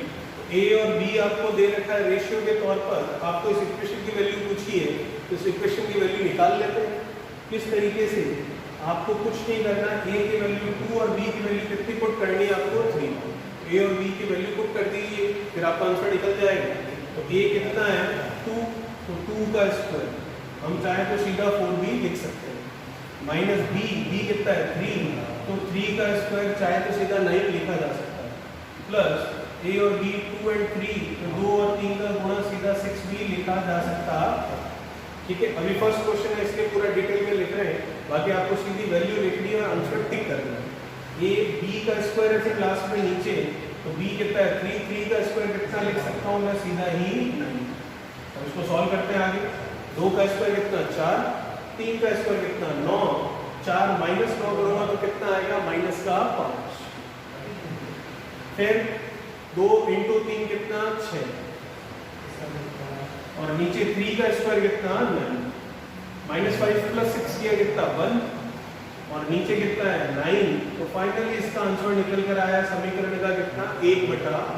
a और b आपको दे रखा है रेशियो के तौर पर, आपको इस इक्वेशन की वैल्यू पूछी है, तो इस इक्वेशन की वैल्यू निकाल लेते हैं। किस तरीके से, आपको कुछ नहीं करना, a की वैल्यू 2 और b की वैल्यू कितनी पुट करनी है आपको 3, a और b की वैल्यू पुट कर दीजिए, फिर आपका आंसर निकल जाएगा। तो a कितना है 2, तो 2 का स्क्वायर, हम चाहे तो सीधा 4 भी लिख सकते हैं, माइनस b कितना है 3, तो 3 का स्क्वायर चाहे तो सीधा 9 लिखा जा सकता है, प्लस a और b 2 और 3, तो 2 और 3 का गुणा सीधा 6 भी लिखा जा सकता है। ठीक है, अभी फर्स्ट क्वेश्चन है इसलिए पूरा डिटेल में लिख रहे हैं, बाकी आपको सीधी वैल्यू लिखनी है और आंसर टिक करना है। a b का स्क्वायर है फिर लास्ट में नीचे, तो b कितना है 3 का स्क्वायर कितना लिख सकता हूँ मैं सीधा ही 9। अब इसको सॉल्व करते हैं आगे। 2 का स्क्वायर कितना 4, 3 का स्क्वायर कितना 9, 4 माइनस 9 करूँगा तो कितना आएगा -5, फिर 2 × 3 कितना 6, और नीचे 3 का स्क्वायर कितना 9, -5 + 6 किया कितना 1, और नीचे कितना है 9, तो फाइनली इसका आंसर निकल कर आया समीकरण का कितना 1/।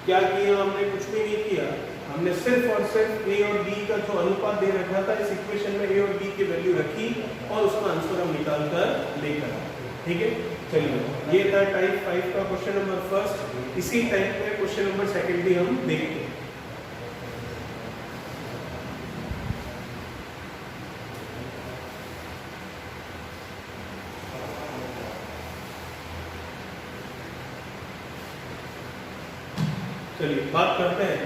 क्या किया हमने? कुछ भी नहीं किया, हमने सिर्फ और सिर्फ a और b का जो अनुपात दे रखा था इस इक्वेशन में a और b की वैल्यू रखी और उसका आंसर हम निकाल कर लेकर आए। ठीक है, चलिए ये था टाइप 5 का क्वेश्चन नंबर फर्स्ट। इसी टाइप में क्वेश्चन नंबर सेकंड भी हम देखते हैं। चलिए बात करते हैं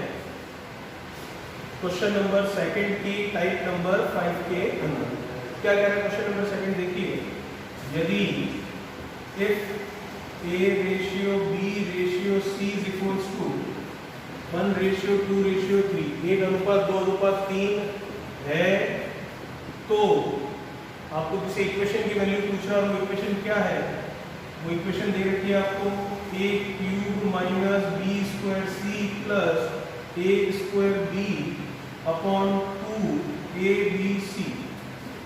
क्वेश्चन नंबर सेकंड की टाइप नंबर 5 के अंदर। क्या कह रहा है क्वेश्चन नंबर सेकंड? देखिए, यदि if a ratio b ratio c is equals to 1:2:3, 1:2:3 है, तो आपको किसी इक्वेशन की वैल्यू पूछ रहा है। वो इक्वेशन क्या है? वो इक्वेशन दे रखी है आपको a³ minus b² c plus a² b upon 2abc,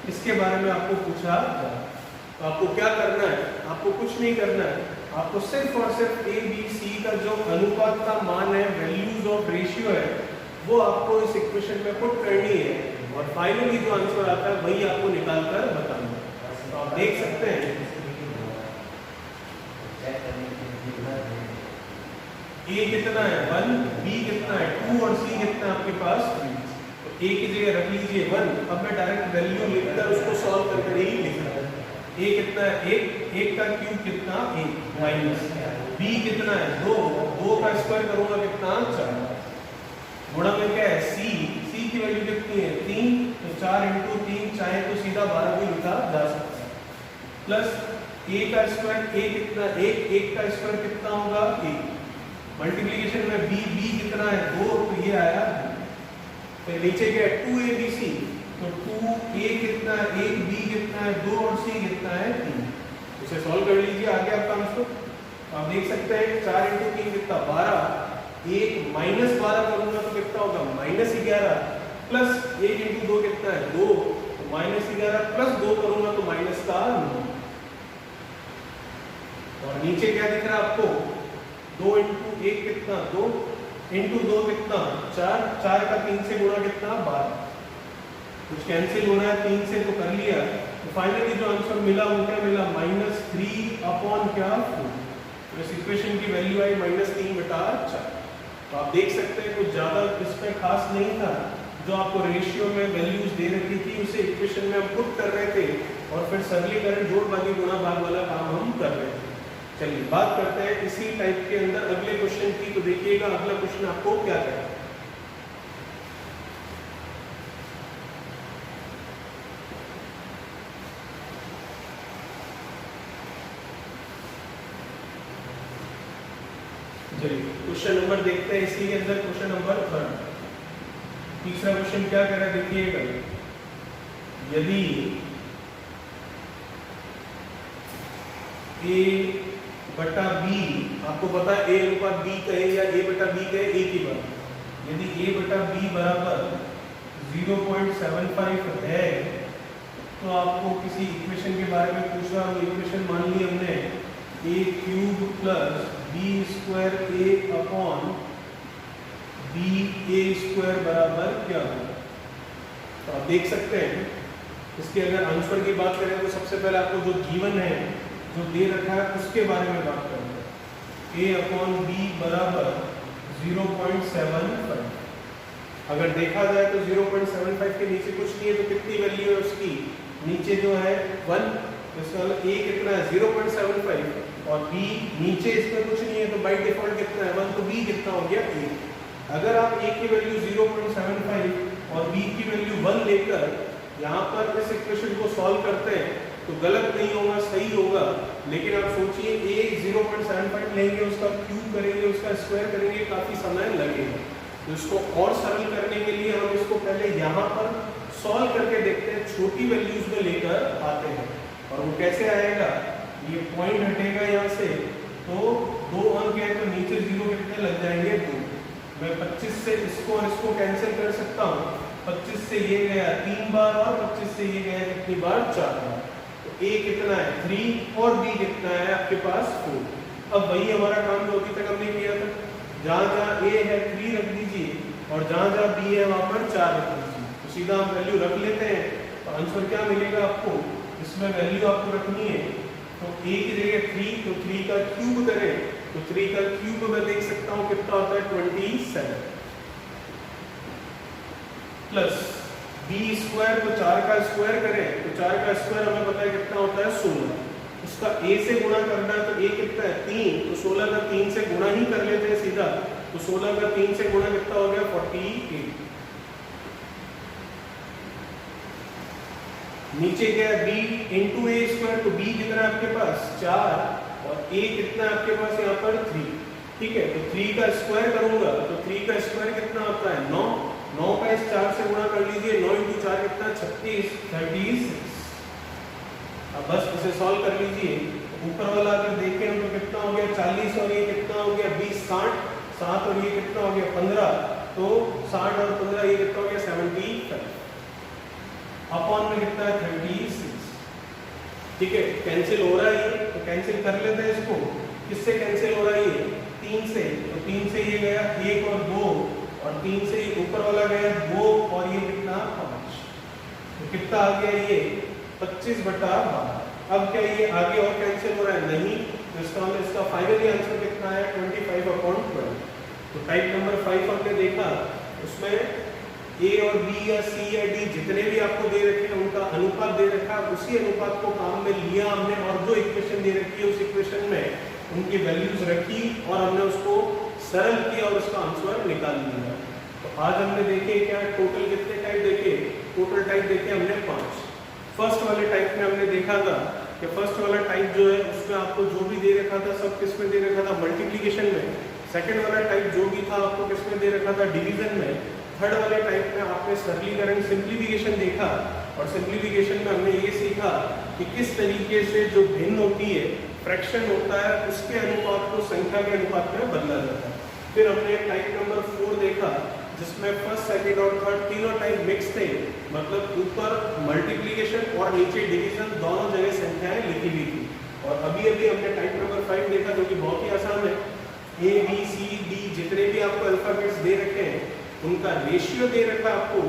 इसके बारे में आपको पूछा। तो आपको क्या करना है? आपको कुछ नहीं करना है, आपको सिर्फ और सिर्फ a b c का जो अनुपात का मान है, वैल्यूज ऑफ रेशियो है, वो आपको इस इक्वेशन में पुट करनी है और फाइनली जो आंसर आता है वही आपको निकाल कर बताना है। तो आप देख सकते हैं a कितना है 1, b कितना है 2 और c कितना है आपके पास 3। तो a की जगह रख लीजिए 1। अब मैं डायरेक्ट वैल्यू लिखकर उसको सॉल्व करके ही लिख रहा हूँ। a कितना है 1 का क्यूब कितना 1 माइनस b कितना है 2 का स्क्वायर करूंगा कितना 4 गुणा में क्या है c की वैल्यू कितनी है 3, तो 4 × 3 चाहे तो सीधा 12 भी लिखा जा सकता है, प्लस a का स्क्वायर a कितना 1 का स्क्वायर कितना होगा 1, मल्टीप्लिकेशन में b कितना है 2, तो ये आया। फिर नीचे क्या है 2abc, तो 2a कितना है 1, b कितना है 2 और c कितना है 3। इसे सॉल्व कर लीजिए, आगे आपका आंसर। तो आप देख सकते हैं 4 × 3 कितना 12, 1 माइनस 12 करूंगा तो कितना होगा -11, प्लस 1 × 2 कितना है 2, तो -11 प्लस 2 करूंगा तो माइनस का 9। और नीचे क्या दिख रहा है आपको 2 × 1 कितना 2 × 2 कितना 4, 4 का 3 से गुणा कितना 12, कुछ कैंसिल होना है 3 से तो कर लिया। तो फाइनली जो आंसर मिला वो क्या मिला -3 अपॉन क्या 4। तो इस इक्वेशन की वैल्यू आई -3/4। तो आप देख सकते हैं कुछ ज़्यादा इसमें खास नहीं था, जो आपको रेशियो में वैल्यूज दे रखी थी उसे इक्वेशन में हम पुट कर रहे थे और फिर सरलीकरण जोड़ भागी गुणा भाग वाला काम हम कर रहे थे। चलिए बात करते हैं इसी टाइप के अंदर अगले क्वेश्चन की। तो देखिएगा अगला क्वेश्चन आपको क्या कह रहा है। चलिए क्वेश्चन नंबर देखते हैं इसी के अंदर, क्वेश्चन नंबर 3। तीसरा क्वेश्चन क्या कह रहा है देखिएगा, यदि a बटा b, आपको पता है a अनुपात b कहे या a बटा b कहे एक ही बात, यदि a बटा b बराबर 0.75 है तो आपको किसी इक्वेशन के बारे में पूछ रहा हूँ। इक्वेशन मान ली हमने a³ plus b² a upon ba² बराबर क्या होगा। तो आप देख सकते हैं इसके अगर आंसर की बात करें तो सबसे पहले आपको जो गिवन है जो दे रखा है उसके बारे में बात करेंगे। a अपॉन b बराबर 0.75। अगर देखा जाए तो 0.75 के नीचे कुछ नहीं है, तो कितनी वैल्यू है उसकी नीचे जो है 1, इसका मतलब a कितना है 0.75 और b नीचे इसमें कुछ नहीं है तो बाय डिफॉल्ट कितना है 1, तो b कितना हो गया 1। अगर आप a की वैल्यू 0.75 और b की वैल्यू 1 लेकर यहाँ पर इस इक्वेशन को सॉल्व करते हैं तो गलत नहीं होगा, सही होगा। लेकिन आप सोचिए a 0.75 लेंगे, उसका क्यूब करेंगे, उसका स्क्वायर करेंगे, काफी समय लगेगा। तो इसको और सरल करने के लिए हम इसको पहले यहाँ पर सॉल्व करके देखते हैं, छोटी वैल्यूज में लेकर आते हैं। और वो कैसे आएगा, ये पॉइंट हटेगा यहाँ से तो 2 अंक है तो नीचे 0 कितने लग जाएंगे 2। मैं 25 से इसको और इसको कैंसिल कर सकता हूँ। 25 से ये गया 3 बार और 25 से ये गया कितनी बार 4 बार। तो a कितना है 3 और b कितना है आपके पास 4। अब वही हमारा काम जो अभी तक हमने किया था, जहाँ जहाँ a है 3 रख दीजिए और जहाँ जहाँ b है वहाँ पर 4 रख दीजिए। तो सीधा हम वैल्यू रख लेते हैं, तो आंसर क्या मिलेगा आपको, इसमें वैल्यू आपको रखनी है तो a की जगह 3, तो 3 का क्यूब करें तो 3 का क्यूब मैं देख सकता हूँ कितना होता है 27 प्लस b स्क्वायर, तो 4 का स्क्वायर करें तो 4 का स्क्वायर हमें पता है कितना होता है 16। उसका a से गुणा करना है तो a कितना है 3, तो 16 का 3 से गुणा ही कर लेते हैं सीधा, तो 16 का 3 से गुणा कितना हो गया 48। नीचे क्या है b इंटू ए स्क्वायर, तो b कितना है आपके पास 4 और a कितना है आपके पास यहाँ पर 3। ठीक है, तो 3 का स्क्वायर करूंगा तो 3 का स्क्वायर कितना होता है 9, 9 का इस 4 से गुणा कर लीजिए, 9 इंटू 4 कितना 36, 36। अब बस इसे सॉल्व कर लीजिए, ऊपर वाला अगर देखें हम तो कितना हो गया 40 और ये कितना हो गया 20, 60, 7 और ये कितना हो गया 15, तो 60 और 15 ये कितना हो गया 75 अपॉन में कितना है 36। ठीक है, कैंसिल हो रहा है ये, तो कैंसिल कर लेते हैं इसको। किससे कैंसिल हो रहा है ये 3 से, तो 3 से ये गया 1 और 2 और 3 से ये ऊपर वाला गया 2 और ये कितना 5, तो कितना आ गया ये 25/12। अब क्या ये आगे और कैंसिल हो रहा है नहीं, तो इसका फाइनली आंसर कितना है 25/12। तो टाइप नंबर 5 हमने देखा, उसमें a और b या c या d जितने भी आपको दे रखे हैं उनका अनुपात दे रखा है, उसी अनुपात को काम में लिया हमने और जो इक्वेशन दे रखी है उस इक्वेशन में उनकी वैल्यूज रखी और हमने उसको सरल किया और उसका आंसर निकाल लिया। तो आज हमने देखे क्या टोटल कितने टाइप देखे, टोटल टाइप देखे हमने 5। फर्स्ट वाले टाइप में हमने देखा था कि फर्स्ट वाला टाइप जो है उसमें आपको जो भी दे रखा था सब किस में दे रखा था मल्टीप्लिकेशन में। सेकंड वाला टाइप जो भी था आपको किस में दे रखा था डिवीजन में। थर्ड वाले टाइप में आपने सरलीकरण सिंप्लीफिकेशन देखा और सिंप्लीफिकेशन में हमने ये सीखा कि किस तरीके से जो भिन्न होती है फ्रैक्शन होता है उसके अनुपात को संख्या के अनुपात में बदला जाता है। फिर हमने टाइप नंबर 4 देखा जिसमें फर्स्ट सेकंड और थर्ड तीनों टाइप मिक्स थे, मतलब ऊपर मल्टीप्लिकेशन और नीचे डिवीजन दोनों जगह संख्याएं लिखी हुई थी। और अभी अभी हमने टाइप नंबर 5 देखा जो कि बहुत ही आसान है। ए बी सी डी जितने भी आपको अल्फाबेट्स दे रखे हैं उनका रेशियो दे रखा आपको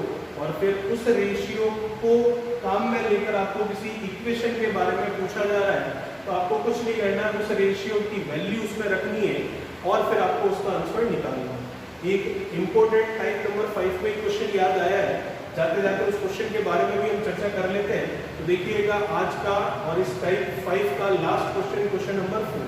और फिर उस रेशियो को काम में लेकर आपको किसी इक्वेशन के बारे में पूछा जा रहा है तो आपको कुछ नहीं करना है, उस रेशियो की वैल्यू उसमें रखनी है और फिर आपको उसका आंसर निकालना है। एक इंपॉर्टेंट टाइप नंबर 5 में क्वेश्चन याद आया है, जाते जाते उस क्वेश्चन के बारे में भी हम चर्चा कर लेते हैं। तो देखिएगा आज का और इस टाइप 5 का लास्ट क्वेश्चन, क्वेश्चन नंबर 4।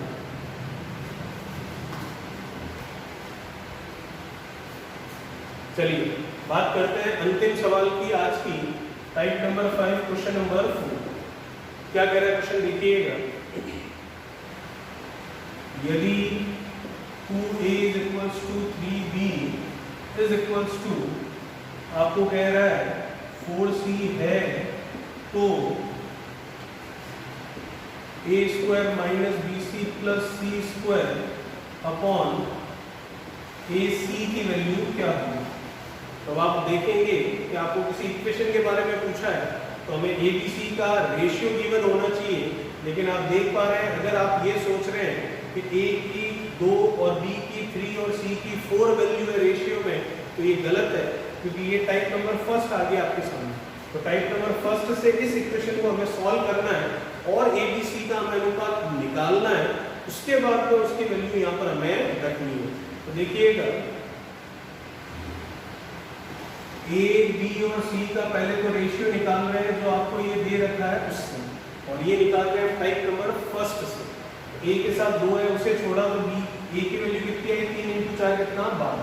चलिए बात करते हैं अंतिम सवाल की आज की, टाइप नंबर 5 क्वेश्चन नंबर 4। क्या कह रहा है क्वेश्चन देखिएगा, यदि 2a = 3b = आपको कह रहा है 4c है तो a² - bc + c² upon ac की वैल्यू क्या होगी। तो आप देखेंगे कि आपको किसी इक्वेशन के बारे में पूछा है तो हमें ABC का रेशियो गिवन होना चाहिए, लेकिन आप देख पा रहे हैं अगर आप ये सोच रहे हैं कि A की 2 और B की 3 और C की 4 वैल्यू है रेशियो में तो ये गलत है, क्योंकि ये टाइप नंबर फर्स्ट आ गया आपके सामने। तो टाइप नंबर फर्स्ट से इस इक्वेशन को हमें सॉल्व करना है और ABC का हमें अनुपात निकालना है, उसके बाद में उसकी वैल्यू यहाँ पर हमें रखनी है। तो देखिएगा A, B और C का पहले तो रेशियो निकाल रहे हैं जो आपको ये दे रखा है उससे, और ये निकाल रहे हैं टाइप नंबर फर्स्ट से। A के साथ 2 है उसे छोड़ा तो B, A की वैल्यू कितनी है 3 × 4 कितना 12।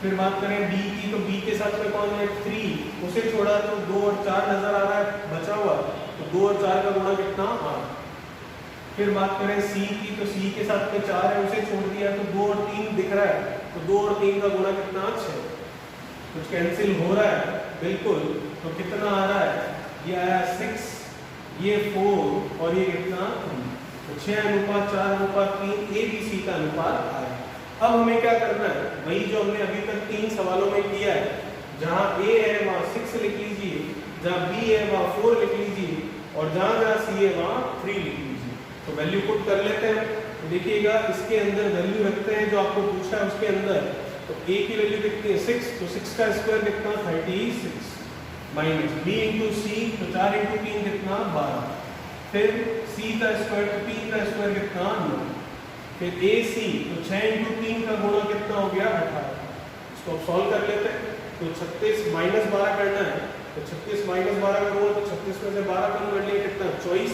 फिर बात करें B की तो B के साथ में कौन है 3, उसे छोड़ा तो 2 और 4 नजर आ रहा है बचा हुआ, तो 2 और 4 का गुणा कितना 8। फिर बात करें C की तो C के साथ में 4 है उसे छोड़ दिया तो 2 और 3 दिख रहा है, तो 2 और 3 का गुणा कितना 6। कुछ कैंसिल हो रहा है बिल्कुल, तो कितना आ रहा है ये आया 6, ये 4 और ये कितना 3, तो 6:4:3 ABC का अनुपात आया। अब हमें क्या करना है, वही जो हमने अभी तक 3 सवालों में किया है, जहाँ A है वहाँ 6 लिख लीजिए, जहाँ B है वहाँ 4 लिख लीजिए और जहाँ जहाँ सी है वहाँ 3 लिख लीजिए। तो वैल्यू पुट कर लेते हैं। तो देखिएगा इसके अंदर वैल्यू रखते हैं जो आपको पूछा है उसके अंदर। तो a की वैल्यू कितनी है 6, तो 6 का स्क्वायर कितना 36 माइनस b इंटू सी, तो 4 इंटू 3 कितना 12, फिर c का स्क्वायर, तो 3 का स्क्वायर कितना 9, फिर ac, तो 6 इंटू 3 का गुणा कितना हो गया 18। इसको अब सॉल्व कर लेते हैं। तो 36 माइनस 12 करना है, तो 36 माइनस 12 करूँगा तो 36 में से 12 कम कर लिया कितना 24,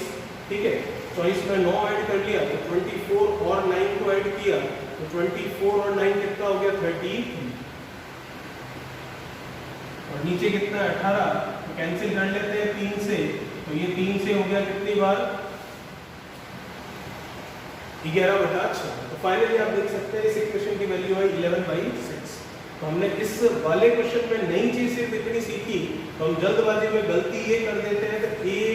ठीक है। 24 में 9 ऐड कर लिया तो 24 और 9 को ऐड किया तो 24 और 9 कितना हो गया 33, और नीचे कितना 18, तो कैंसिल कर लेते हैं 3 से, तो ये 3 से हो गया कितनी बार 11/6। तो फाइनली आप देख सकते हैं इस इक्वेशन की वैल्यू है 11/6। तो हमने इस वाले क्वेश्चन में नई चीज सिर्फ इतनी सीखी, तो हम जल्दबाजी में गलती ये कर देते हैं कि a,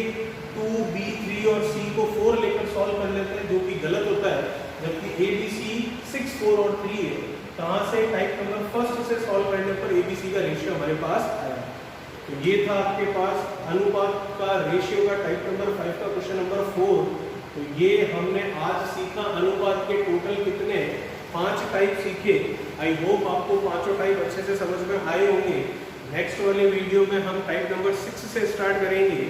2, b, 3 और c को 4 लेकर सॉल्व कर लेते हैं, जो कि गलत होता है। जबकि a, b, c 6, 4 और 3 है। कहाँ से टाइप नंबर फर्स्ट से सॉल्व करने पर a, b, c का रेशियो हमारे पास आया। तो ये था आपके पास अनुपात का रेशियो का टाइप नंबर 5 का क्वेश्चन नंबर 4। तो ये हमने आज सीखा अनुपात के टोटल कितने 5 टाइप सीखे। आई होप आपको पांचों टाइप अच्छे से समझ में आए होंगे। नेक्स्ट वाले वीडियो में हम टाइप नंबर 6 से स्टार्ट करेंगे।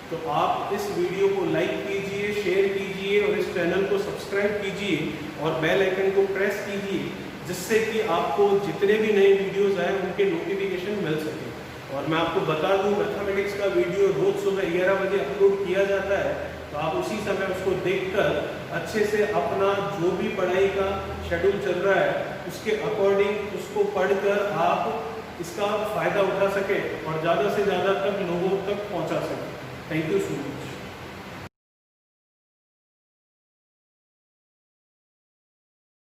तो आप इस वीडियो को लाइक कीजिए, शेयर कीजिए और इस चैनल को सब्सक्राइब कीजिए और बेल आइकन को प्रेस कीजिए, जिससे कि आपको जितने भी नए वीडियोस आए उनके नोटिफिकेशन मिल सके। और मैं आपको बता दूं मैथमेटिक्स का वीडियो रोज सुबह 11 बजे अपलोड किया जाता है, तो आप उसी समय उसको देखकर अच्छे से अपना जो भी पढ़ाई का शेड्यूल चल रहा है उसके अकॉर्डिंग उसको पढ़कर आप इसका फ़ायदा उठा सके और ज़्यादा से ज़्यादा तक लोगों तक पहुंचा सके। Thank you so much.